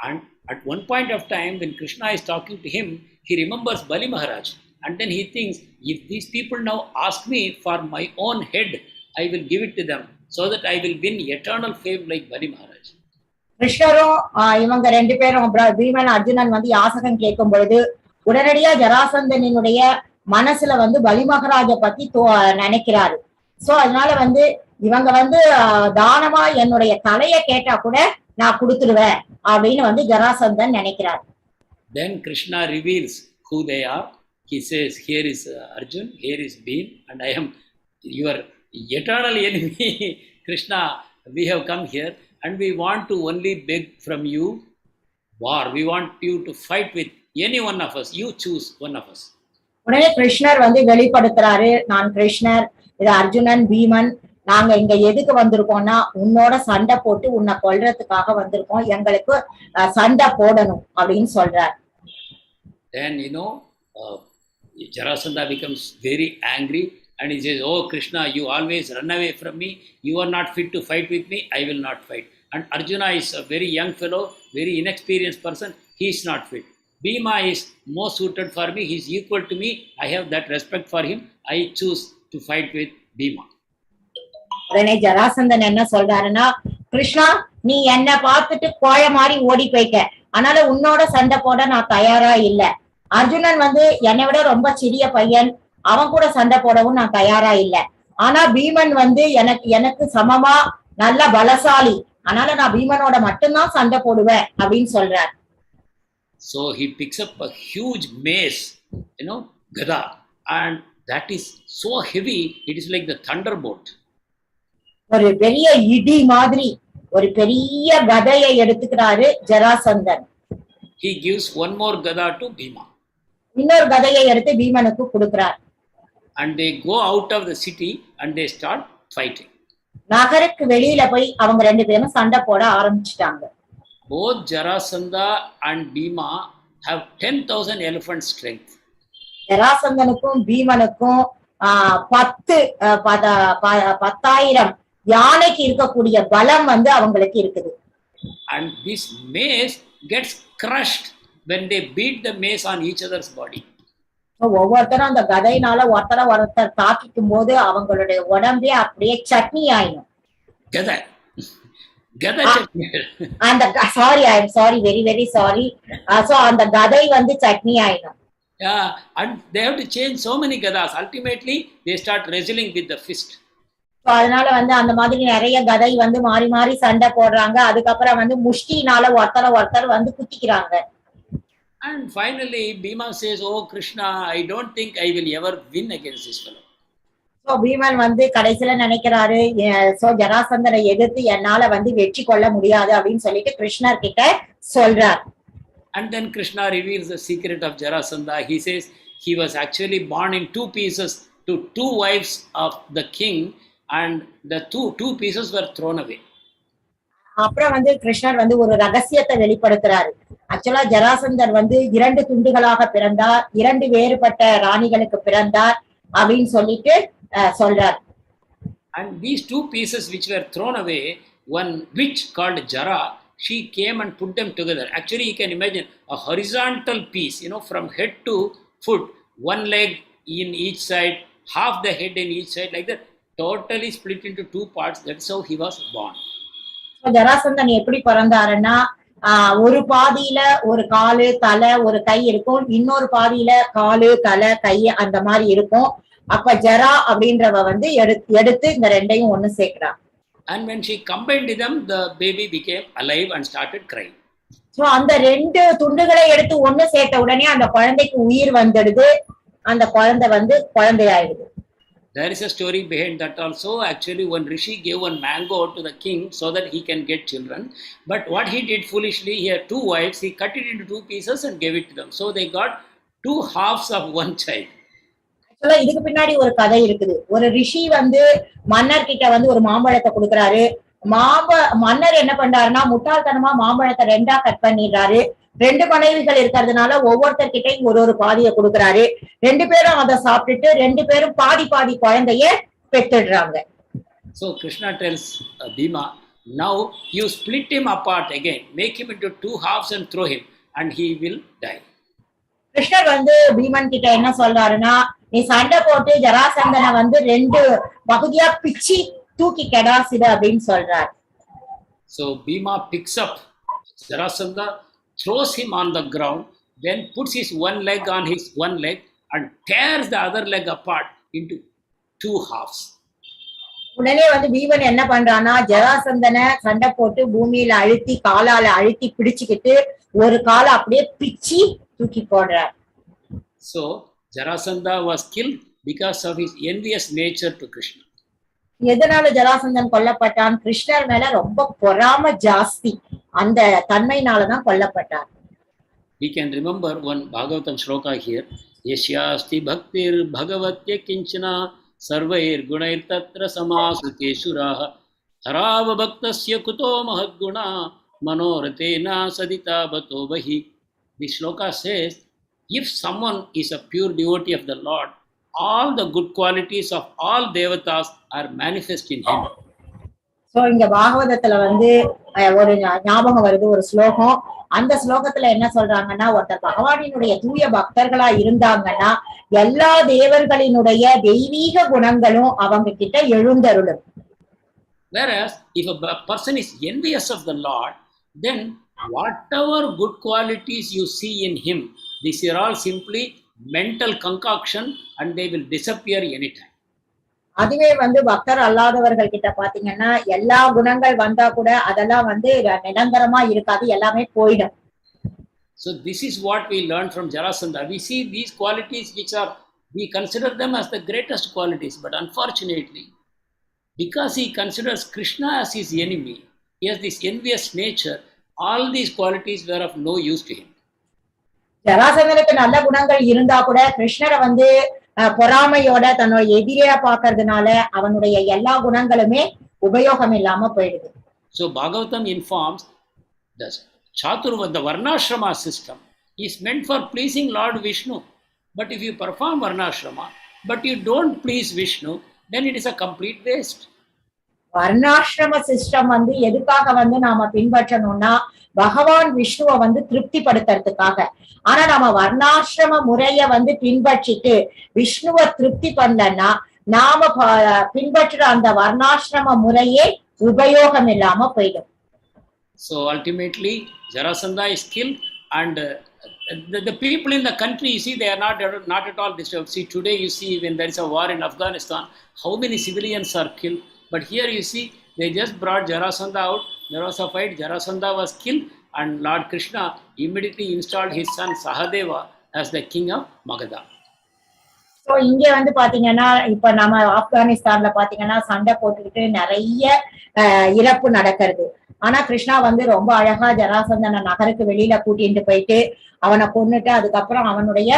Speaker 2: And at one point of time when Krishna is talking to him, he remembers Bali Maharaj. And then he thinks, if these people now ask me for my own head, I will give it to them so that I will win eternal fame like Bali Maharaj.
Speaker 3: கிருஷ்ணரும் இவங்க ரெண்டு பேரும் பீமன் அர்ஜுனன் வந்து யாசகம் கேட்கும் பொழுது உடனடியா ஜராசந்தனினுடைய மனசுல வந்து பலி மகாராஜ பத்தி நினைக்கிறாரு. சோ அதனால வந்து இவங்க வந்து தானமா என்னுடைய தலைய கேட்டா கூட நான் கொடுத்துடுவேன் அப்படின்னு வந்து ஜராசந்தன் நினைக்கிறார்.
Speaker 2: Then Krishna reveals who they are. He says, here is Arjun, here is Bhim, and I am your eternal enemy. Krishna, we have come here and we want to only beg from you war. We want you to fight with any one of us. You choose one of us.
Speaker 3: உடனே கிருஷ்ணர் வந்து வெளிப்படுத்துறாரு, நான் கிருஷ்ணர், இது அர்ஜுனன், பீமன், நாங்க இங்க எதுக்கு வந்திருக்கோம்னா உன்னோட சண்டை போட்டு உன்னை கொல்றதுக்காக வந்திருக்கோம், எங்களுக்கு சண்டை போடணும் அப்படின்னு சொல்றார்.
Speaker 2: Then Jarasandha becomes very angry and he says, oh Krishna, you always run away from me, you are not fit to fight with me, I will not fight. And Arjuna is a very young fellow, very inexperienced person, he is not fit. Bhima is more suited for me, he is equal to me, I have that respect for him, I choose to fight with Bhima.
Speaker 3: உடனே ஜராசந்தன் என்ன சொல்றாருன்னா, கிருஷ்ணா நீ என்ன பார்த்துட்டு கோய மாதிரி ஓடி போய்க்க, அதனால உன்னோட சண்டை போட நான் தயாரா இல்ல. அர்ஜுனன் வந்து என்னை விட ரொம்ப சிறிய பையன், அவன் கூட சண்டை போடவும் நான் தயாரா இல்ல. ஆனா பீமன் வந்து எனக்கு சமமா நல்ல பலசாலி, அதனால நான் பீமனோட மட்டும்தான் சண்டை போடுவேன் அப்படின்னு சொல்றார்.
Speaker 2: So he picks up a huge mace, gada, and that is so heavy, it is like the thunderbolt.
Speaker 3: ஒரு பெரிய இடி மாதிரி ஒரு பெரிய கதையை எடுத்துக்கிறாரு Jarasandhan.
Speaker 2: He gives one more gada to Bhima.
Speaker 3: இன்னொரு கதையை எடுத்து பீமனுக்கு கொடுக்கிறார்.
Speaker 2: And they go out of the city and they start fighting.
Speaker 3: நகருக்கு வெளியில போய் அவங்க ரெண்டு பேரும் சண்டை போட ஆரம்பிச்சிட்டாங்க.
Speaker 2: Both Jarasandha and Bhima have 10,000 elephant strength.
Speaker 3: ஜராசந்தனுக்கும் பீமனுக்கும் 10,000 யானைக்கு இருக்கக்கூடிய பலம் வந்து அவங்களுக்கு இருக்குது.
Speaker 2: And this mace gets crushed when they beat the mace on each other's body.
Speaker 3: ஒவ்வொருத்தரும் அந்த கதையினால ஒருத்தர் தாக்கிக்கும் போது அவங்களுடைய உடம்பே அப்படியே சட்னி ஆயிடும். அந்த sorry, I am sorry, very very sorry. So அந்த கதை வந்து சட்னி ஆயிடும்.
Speaker 2: Yeah, and they have to change so many gadas. Ultimately, they start wrestling with the fist.
Speaker 3: அதனால வந்து அந்த மாதிரி நிறைய கதை வந்து மாறி மாறி சண்டை போடுறாங்க. அதுக்கப்புறம் வந்து முஷ்டினால ஒருத்தர் வந்து குத்திக்கிறாங்க.
Speaker 2: And finally, Bhima says, "Oh Krishna, I don't think I will ever win against this fellow."
Speaker 3: So Bheeman வந்து கடைசியில நினைக்கிறாரு, சோ ஜராசந்தனை எதிர்த்து என்னால வந்து வெற்றி கொள்ள முடியாது அப்படின்னு சொல்லிட்டு கிருஷ்ணர் கிட்ட சொல்றார்.
Speaker 2: And then Krishna reveals the secret of Jarasandha. He says he was actually born in two pieces to two wives of the king, and the two pieces were thrown away.
Speaker 3: அப்புறம் வந்து கிருஷ்ணர் வந்து ஒரு ரகசியத்தை வெளிப்படுத்துறாரு. ஆக்சுவலா ஜராசந்தர் வந்து 2 துண்டுகளாக பிறந்தார், 2 வேறுபட்ட ராணிகளுக்கு பிறந்தார் அப்படின்னு சொல்லிட்டு சொல்றார்.
Speaker 2: And these 2 pieces which were thrown away, one witch called Jara, she came and put them together. Actually, you can imagine a horizontal piece, from head to foot, one leg in each side, half the head in each side, like that, totally split into 2 parts. That's how he was born.
Speaker 3: Jarasandhan எப்படி பிறந்தாருன்னா, ஒரு பாதியில ஒரு காலு தலை ஒரு கை இருக்கும், இன்னொரு பாதியில காலு தலை கை அந்த மாதிரி இருக்கும். அப்ப ஜரா அப்படின்றவ வந்து எடுத்து இந்த ரெண்டையும் ஒண்ணு சேர்க்கிறான்.
Speaker 2: And when she combined them, the baby became alive and started crying.
Speaker 3: So அந்த 2 துண்டுகளை எடுத்து ஒண்ணு சேர்த்த உடனே அந்த குழந்தைக்கு உயிர் வந்துடுது. அந்த குழந்தை வந்து குழந்தையாயிடுது.
Speaker 2: There is a story behind that also. Actually, one rishi gave one mango to the king so that he can get children. But what he did foolishly, he had two wives, he cut it into two pieces and gave it to them. So they got two halves of one child.
Speaker 3: ஆக்சுவலா இதுக்கு பின்னாடி ஒரு கதை இருக்குது. ஒரு ரிஷி வந்து மன்னர் கிட்ட வந்து ஒரு மாம்பழத்தை கொடுக்குறாரு. மன்னர் என்ன பண்றாருன்னா முட்டாள்தனமா மாம்பழத்தை ரெண்டா கட் பண்ணிடுறாரு. ரெண்டு மனைவிகள் இருக்கிறதுனால ஒவ்வொருத்தர்கிட்டையும் ஒரு பாதியை கொடுக்குறாரு. ரெண்டு பேரும் அதை சாப்பிட்டுட்டு ரெண்டு பேரும் பாதி பாதி குழந்தைய பெத்துடுறாங்க.
Speaker 2: So Krishna tells Bhima, now you split him apart again, make him into two halves and throw him and he will die.
Speaker 3: கிருஷ்ணர் வந்து பீமன் கிட்ட என்ன சொல்றாருன்னா, நீ சண்டை போட்டு ஜராசந்தனை வந்து ரெண்டு பகுதியா பிச்சு தூக்கி கெடாசிடு அப்படின்னு சொல்றாரு.
Speaker 2: So Bhima picks up Jarasandha, throws him on the ground, then puts his one leg on his one leg and tears the other leg apart into two halves.
Speaker 3: உடனே வந்து பீமன் என்ன பண்றான்னா ஜராசந்தனை சண்டை போட்டு பூமியில அழுத்தி காலால அழுத்தி பிடிச்சுக்கிட்டு ஒரு காலை அப்படியே பிச்சு தூக்கி போடுறார்.
Speaker 2: So Jarasandha was killed because of his envious nature to Krishna.
Speaker 3: எதனால ஜராசந்தன் கொல்லப்பட்டான்? கிருஷ்ணர் மேல ரொம்ப பொறாம ஜாஸ்தி, அந்த தன்மையினாலதான் கொல்லப்பட்டார்.
Speaker 2: We can remember one Bhagavatam shloka here. Yashyasti bhaktir bhagavatya kinchana sarvair gunair tatra samasukeshuraha harava bhaktasya kuto mahadguna manoratena sadita bato bahi. This shloka says, if someone is a pure devotee of the Lord, all the good qualities of all devatas are manifest in him.
Speaker 3: So இங்க பாகவதத்துல வந்து ஒரு ஞாபகம் வருது, ஒரு ஸ்லோகம். அந்த ஸ்லோகத்துல என்ன சொல்றாங்கன்னா, ஒருத்தர் பகவானினுடைய தூய பக்தர்களா இருந்தாங்கன்னா எல்லா தேவர்களினுடைய தெய்வீக குணங்களும் அவங்க கிட்ட எழுந்தருளும்.
Speaker 2: Whereas if a person is envious of the Lord, then whatever good qualities you see in him, these are all simply mental concoction and they will disappear anytime.
Speaker 3: அதுவே வந்து பக்தர் அல்லாதவர்கள் கிட்ட பாத்தீங்கன்னா எல்லா குணங்கள் வந்தா கூட அதெல்லாம் வந்து நிரந்தரமா இருக்காது, எல்லாமே போயிடும்.
Speaker 2: So this is what we learn from Jarasandha. We see these qualities which are, we consider them as the greatest qualities, but unfortunately, because he considers Krishna as his enemy, he has this envious nature, all these qualities were of no use to him.
Speaker 3: ஜராசந்தனுக்கு நல்ல குணங்கள் இருந்தா கூட கிருஷ்ணரை வந்து பொறாமையோட தன்னோட எதிரியா பாக்குறதுனால அவனுடைய எல்லா குணங்களுமே உபயோகம் இல்லாம போயிடுது.
Speaker 2: So Bhagavatam informs that Chaturva, the Varnashrama system, is meant for pleasing Lord Vishnu. But if you perform Varnashrama, but you don't please Vishnu, then it is a complete waste.
Speaker 3: வர்ணாசிரம சிஸ்டம் வந்து எதுக்காக வந்து நாம பின்பற்றணும்னா பகவான் விஷ்ணுவை வந்து திருப்திப்படுத்துறதுக்காக. ஆனா நாம வர்ணாசிரம முறைய வந்து பின்பற்றிட்டு விஷ்ணுவை திருப்தி பண்ணலன்னா நாம பின்பற்றுற அந்த வர்ணாசிரம முறையே உபயோகம் இல்லாம போயிடும்.
Speaker 2: So ultimately Jarasandha is killed and the people in the country, you see, they are not at all disturbed. See, today you see when there is a war in Afghanistan, how many civilians are killed. But here you see, they just brought Jarasandha out. There was a fight, Jarasandha was killed, and Lord Krishna immediately installed his son Sahadeva as the king of Magadha.
Speaker 3: So இங்க வந்து பாத்தீங்கன்னா இப்ப நம்ம ஆப்கானிஸ்தான்ல பாத்தீங்கன்னா சண்டை போட்டுக்கிட்டு நிறைய இறப்பு நடக்கிறது. ஆனா கிருஷ்ணா வந்து ரொம்ப அழகா ஜராசந்தன நகருக்கு வெளியில கூட்டிட்டு போயிட்டு அவனை கொன்னுட்டு அதுக்கப்புறம் அவனுடைய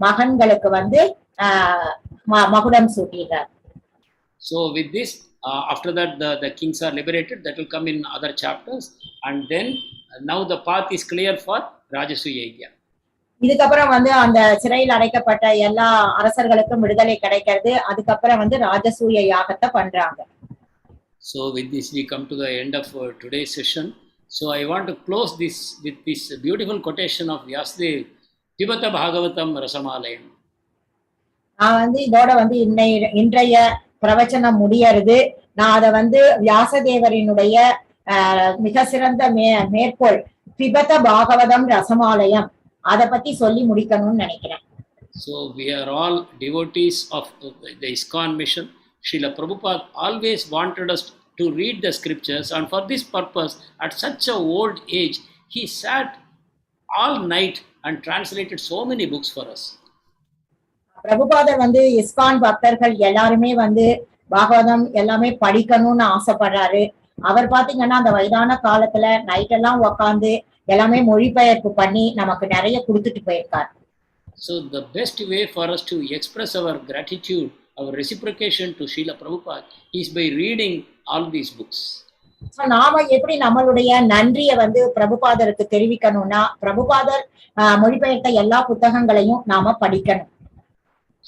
Speaker 3: மகன்களுக்கு வந்து மகுடம் சூட்டிடுறார்.
Speaker 2: So with this, after that the kings are liberated. That will come in other chapters, and then now the path is clear for Rajasuya Yajna.
Speaker 3: இதுக்கப்புறம் வந்து அந்த சிறையில் அடைக்கப்பட்ட எல்லா அரசர்களுக்கும் விடுதலை கிடைக்கிறது. அதுக்கப்புறம் வந்து ராஜசூய யாகத்தை பண்றாங்க.
Speaker 2: So with this we come to the end of today's session. So I want to close this with this beautiful quotation of Vyasadeva, Pibata Bhagavatam Rasamalayam.
Speaker 3: நான் வந்து இதோட வந்து இன்றைய பிரவச்சனம் முடியறது. நான் அதை வந்து வியாசதேவரினுடைய மிக சிறந்த மேற்கோள் பிபத பாகவதம் ரசமாலயம் அதை பத்தி சொல்லி முடிக்கணும்னு நினைக்கிறேன்.
Speaker 2: So we are all devotees of the ISKCON mission. Srila Prabhupada always wanted us to read the scriptures, and for this purpose, at such a old age, he sat all night and translated so many books for us.
Speaker 3: பிரபுபாதர் வந்து ISKCON பக்தர்கள் எல்லாருமே வந்து பாகவதம் எல்லாமே படிக்கணும்னு ஆசைப்படுறாரு. அவர் பாத்தீங்கன்னா அந்த வயதான காலத்துல நைட் எல்லாம் உக்காந்து எல்லாமே மொழிபெயர்ப்பு பண்ணி நமக்கு நிறைய கொடுத்துட்டு போயிருக்காரு.
Speaker 2: So the best way for us to express our gratitude, our reciprocation to Srila Prabhupada is by reading all these books.
Speaker 3: நாம எப்படி நம்மளுடைய நன்றிய வந்து பிரபுபாதருக்கு தெரிவிக்கணும்னா பிரபுபாதர் மொழிபெயர்த்த எல்லா புத்தகங்களையும் நாம படிக்கணும்.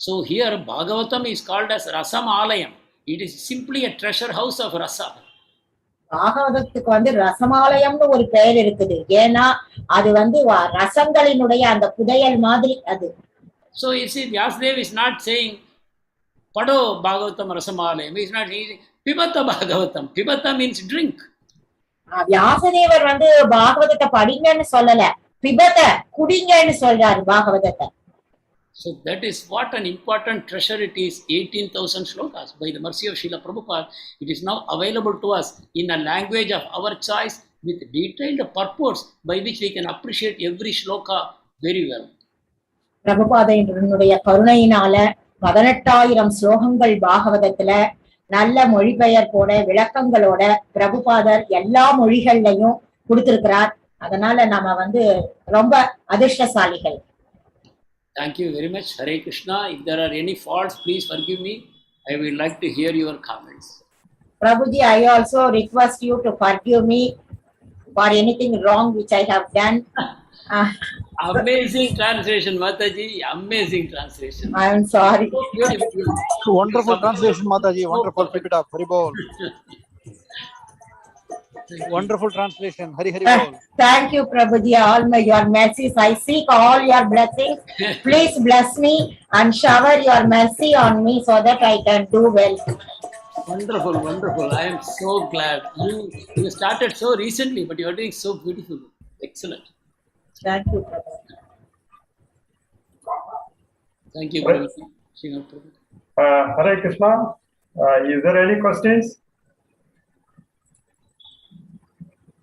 Speaker 2: So here Bhagavatam is called as Rasam Alayam. It is simply a treasure house of rasa.
Speaker 3: பாகவதத்துக்கு வந்து ரசமாலயம்னு ஒரு பெயர் இருக்குது. ஏன்னா அது வந்து ரசங்களினுடைய அந்த புதையல் மாதிரி அது.
Speaker 2: So you see, Vyasadeva is not saying Pado Bhagavatam Rasamalayam. He is not saying Pibata Bhagavatam. Pibata means drink.
Speaker 3: வியாசதேவர் வந்து பாகவதத்தை படிங்கன்னு சொல்லல, பிபத குடிங்கன்னு சொல்றாரு பாகவதத்தை.
Speaker 2: So that is what an important treasure it is. 18,000 shlokas. By the mercy of Srila Prabhupada, it is now available to us in a language of our choice with detailed purports by which we can appreciate every shloka very well.
Speaker 3: பிரபுபாதையினுடைய கருணையினால 18,000 ஸ்லோகங்கள் பாகவதத்துல நல்ல மொழிபெயர்ப்போட விளக்கங்களோட பிரபுபாதர் எல்லா மொழிகள்லையும் கொடுத்திருக்கிறார். அதனால நம்ம வந்து ரொம்ப அதிர்ஷ்டசாலிகள்.
Speaker 2: Thank you very much. Hare Krishna. If there are any faults, please forgive me. I would like to hear your comments.
Speaker 3: Prabhuji, I also request you to forgive me for anything wrong which I have done.
Speaker 2: Amazing translation, Mataji. Amazing translation.
Speaker 3: I am sorry.
Speaker 4: Wonderful translation, Mataji. Wonderful. Keep it up. Hari Bol. Wonderful translation. Hari Hari Bol.
Speaker 3: Thank you, Prabhuji. All your mercies. I seek all your blessings. Please bless me and shower your mercy on me so that I can do well.
Speaker 2: Wonderful, wonderful. I am so glad. You started so recently, but you are doing so beautifully. Excellent.
Speaker 3: Thank you, Prabhuji.
Speaker 2: Thank you, Prabhuji.
Speaker 1: Hare Krishna. Is there any questions?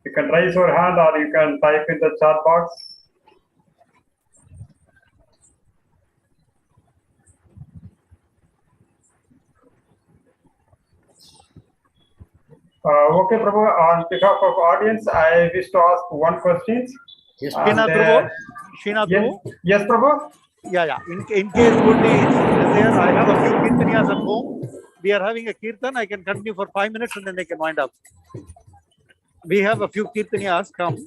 Speaker 1: You can raise your hand or you can type in the chat box. Okay, Prabhu, on behalf of audience, I wish to ask one question.
Speaker 2: Yes,
Speaker 4: Srinath Prabhu?
Speaker 1: Yes, Prabhu.
Speaker 4: Yeah. In case Murli is there, I have a few kirtaniyas at home. We are having a kirtan. I can continue for 5 minutes and then they can wind up. We have a few kirtaniyas come.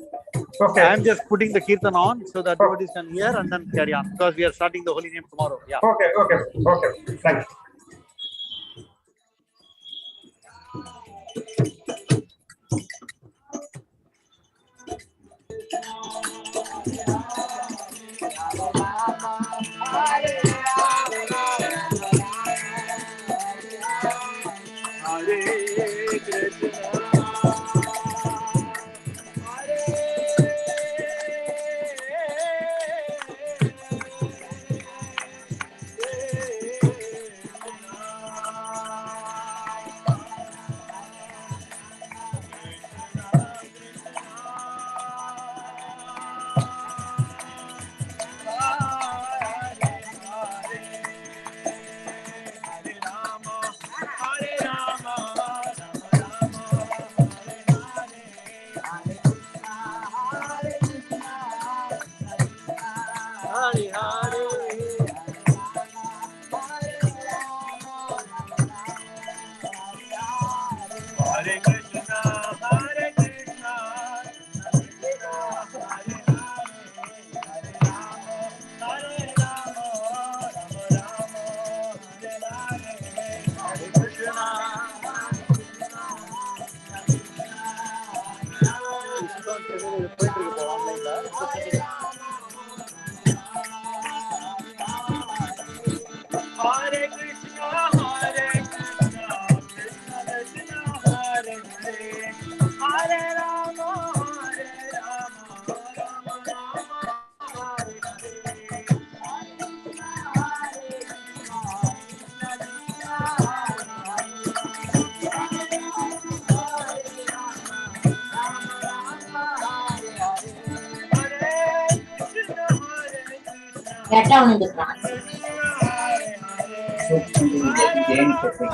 Speaker 1: Okay.
Speaker 4: I am just putting the kirtan on so that devotees can hear and then carry on because we are starting the holy name tomorrow. Yeah.
Speaker 1: Okay. Thank you.
Speaker 3: Get down in the class.
Speaker 5: Look into the game setting.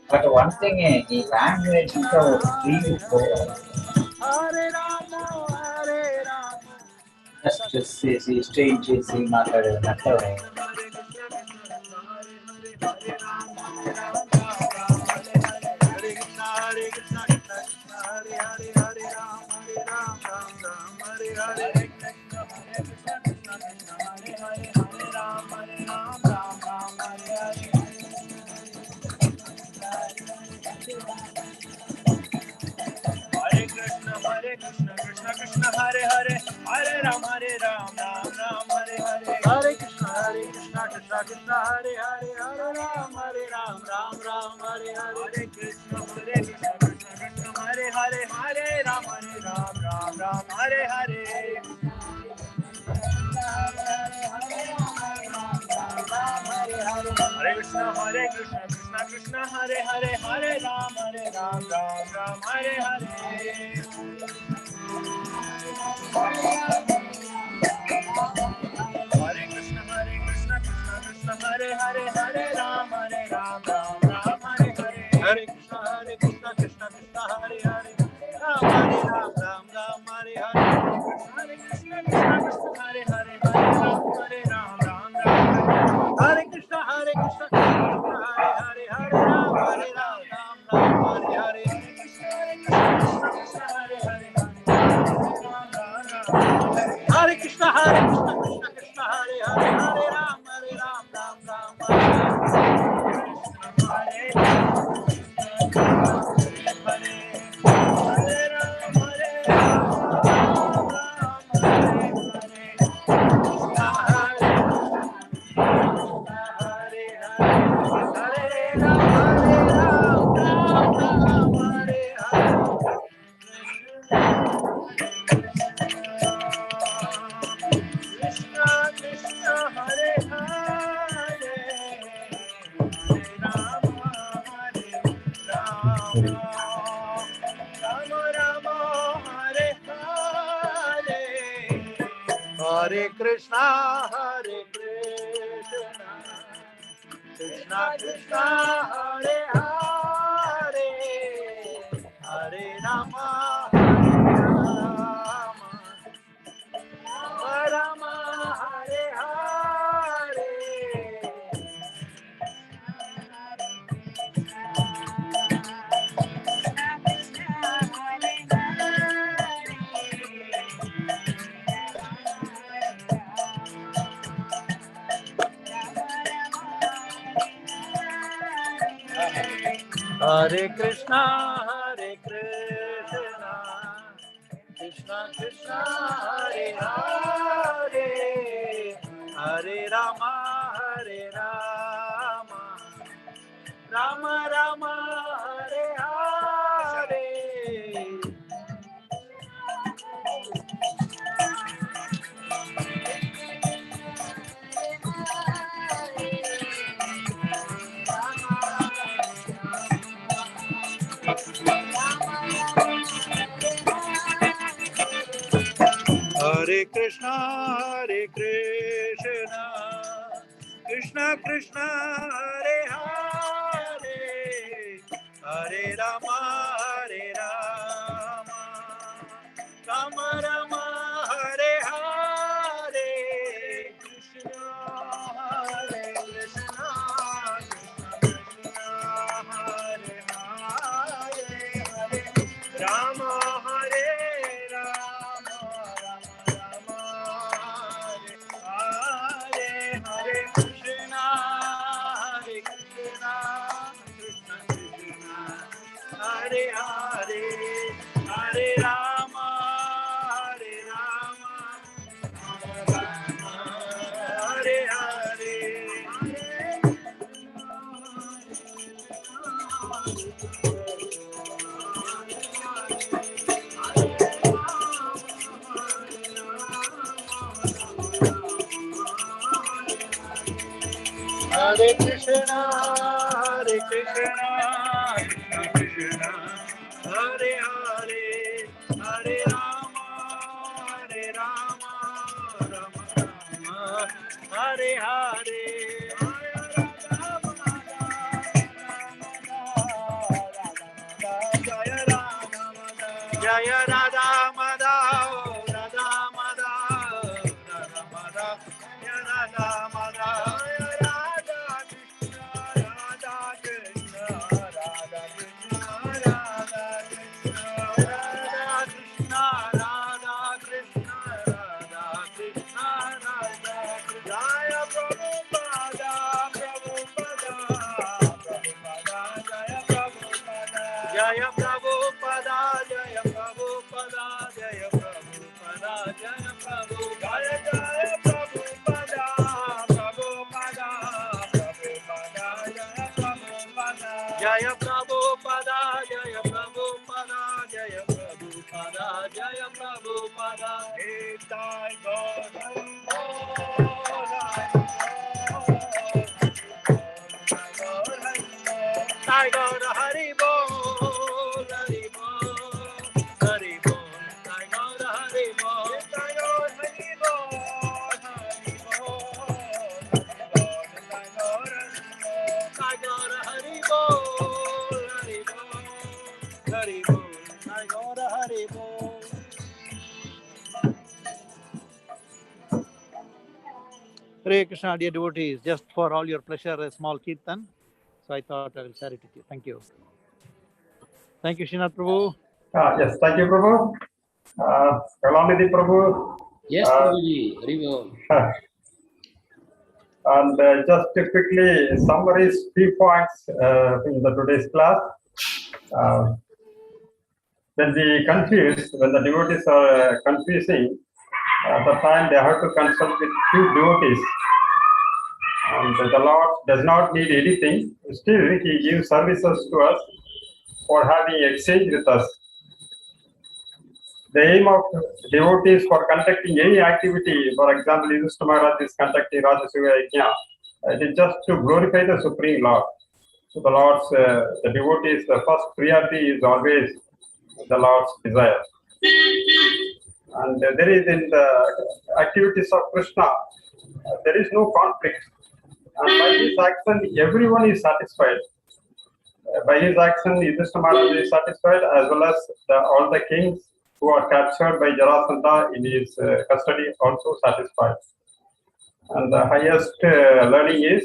Speaker 5: But one thing, the language is really slow. Just strange matter.
Speaker 6: Hare Krishna, Krishna Krishna, Hare Hare, Hare Ram, Ram Ram, Hare Hare. Hare Krishna, Krishna Krishna, Hare Hare, Hare Ram, Ram Ram, Hare Hare. Hare Krishna, Krishna Krishna, Hare Hare, Hare Ram, Ram Ram, Hare Hare. Hare Krishna, Krishna Krishna, Hare Hare, Hare Ram, Ram Ram, Hare Hare. Hare Krishna, Krishna Krishna, Hare Hare, Hare Ram, Ram Hare Hare. Hare Krishna, Krishna Krishna, Hare Hare, Ram, Ram Hare Hare. Hare Krishna, Krishna Krishna, Hare Hare, Hare Ram, Ram Hare Krishna, Krishna Krishna, Hare Hare, Hare Ram, Ram Hare Hare. Hare Krishna, Krishna Krishna, Hare Hare, Hare Ram, Ram Hare Hare. Hare Krishna, Krishna Krishna, Hare Hare, Hare Rama, Rama Hare Hare. Hare Krishna, Krishna Krishna, Hare Hare, Hare Rama, Rama Rama, Hare Hare. Hare Krishna, Krishna Krishna, Hare Hare, Hare Rama, Rama Rama, Hare Hare. Krishna, Hare Krishna, Krishna Hare Hare, Hare Rama, Hare Rama, Rama Hare Hare. Krishna, Krishna Krishna, Hare Hare, Hare Rama, Hare Hare. Hare Krishna, Krishna Krishna, Hare Hare, Hare Rama, Hare Hare. Jaya Radha Madhav, Radha Madhav, Radha Madhav, Jaya Radha Madhav, Radha Krishna, Radha Krishna, Radha Krishna, Radha Krishna, Radha Krishna, Radha Krishna, Radha Krishna, Radha Krishna. Jaya Prabhupada, Prabhupada, Prabhupada, Jaya Prabhupada, Jaya Prabhupada, Jaya Prabhupada, Jaya Prabhupada, Jaya Prabhupada, Jaya Jaya Prabhupada, Prabhupada, Prabhupada, Jaya Prabhupada, Jaya Prabhupada, Jaya Prabhupada, Jaya Prabhupada, Jaya Prabhupada. Nitai Gaur Hari Bol, Hari Bol, Hari Bol, Nitai Gaur Hari Bol, Nitai Gaur Hari Bol, Hari Bol, Nitai Gaur Hari Bol, Hari Bol, Hari Bol, Nitai Gaur Hari Bol. Hare Krishna, dear devotees, just for all your pleasure, a small kirtan. So I thought I will share it with you. Thank you. Thank you, Srinath Prabhu.
Speaker 1: Yes, thank you, Prabhu. Kalanidhi Prabhu.
Speaker 2: Yes, Prabhuji. Hari Bol.
Speaker 1: And just to quickly summarize few points in the today's class. When the devotees are confusing, at the time they have to consult with few devotees. And the Lord does not need anything. Still, He gives services to us for having exchange with us. The aim of devotees for conducting any activity, for example, Yudhishthira Maharaj is conducting Rajasuya Yajna, it is just to glorify the Supreme Lord. So the Lord's, the devotees, the first priority is always the Lord's desire. And there is in the activities of Krishna, there is no conflict. And by his action, everyone is satisfied. By his action, Yudhishthira Maharaj is satisfied, as well as all the kings who are captured by Jarasandha in his custody also satisfied. And the highest learning is,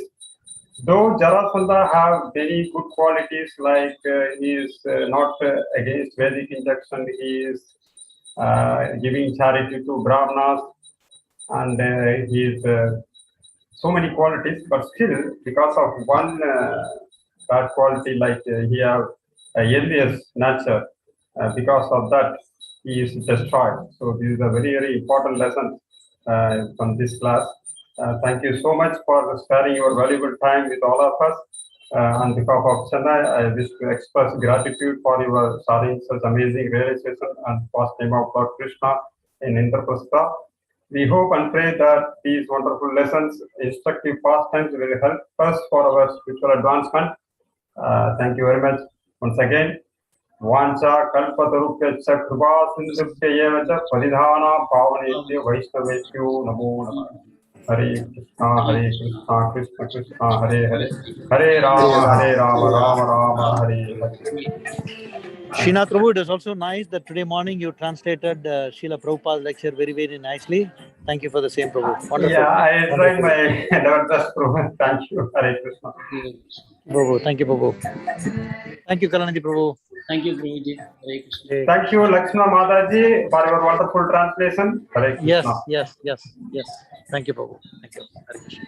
Speaker 1: though Jarasandha have very good qualities, like he is not against Vedic injunction, he is giving charity to Brahmanas, and he is so many qualities, but still, because of one bad quality, like he have a envious nature, because of that, he is destroyed. So this is a very, very important lesson from this class. Thank you so much for sparing your valuable time with all of us. On behalf of Chennai, I wish to express gratitude for your sharing such amazing realization and past name of Lord Krishna in Indra Prashtha. We hope and pray that these wonderful lessons, instructive pastimes will help us for our spiritual advancement. Thank you very much once again. Vancha kalpatarupyacha krupā sindhubhya eva ca paridhāna pāvanebhyo vaishnavebhyo namo namah. Hare Krishna, Krishna Krishna, Hare Hare, Hare Rama, Rama Rama, Hare Hare.
Speaker 4: Srinath Prabhu, it is also nice that today morning you translated Srila Prabhupada's lecture very, very nicely. Thank you for the same, Prabhu. Wonderful.
Speaker 1: Yeah, I tried my level best, Prabhu. Thank you, Hare Krishna.
Speaker 4: Prabhu, thank you, Prabhu. Thank you, Kalanidhi Prabhu.
Speaker 2: Thank you, Prabhuji. Hare Krishna.
Speaker 1: Thank you, Lakshmana Mataji, for your wonderful translation. Hare Krishna.
Speaker 4: Yes. Thank you, Prabhu. Thank you. Hare Krishna.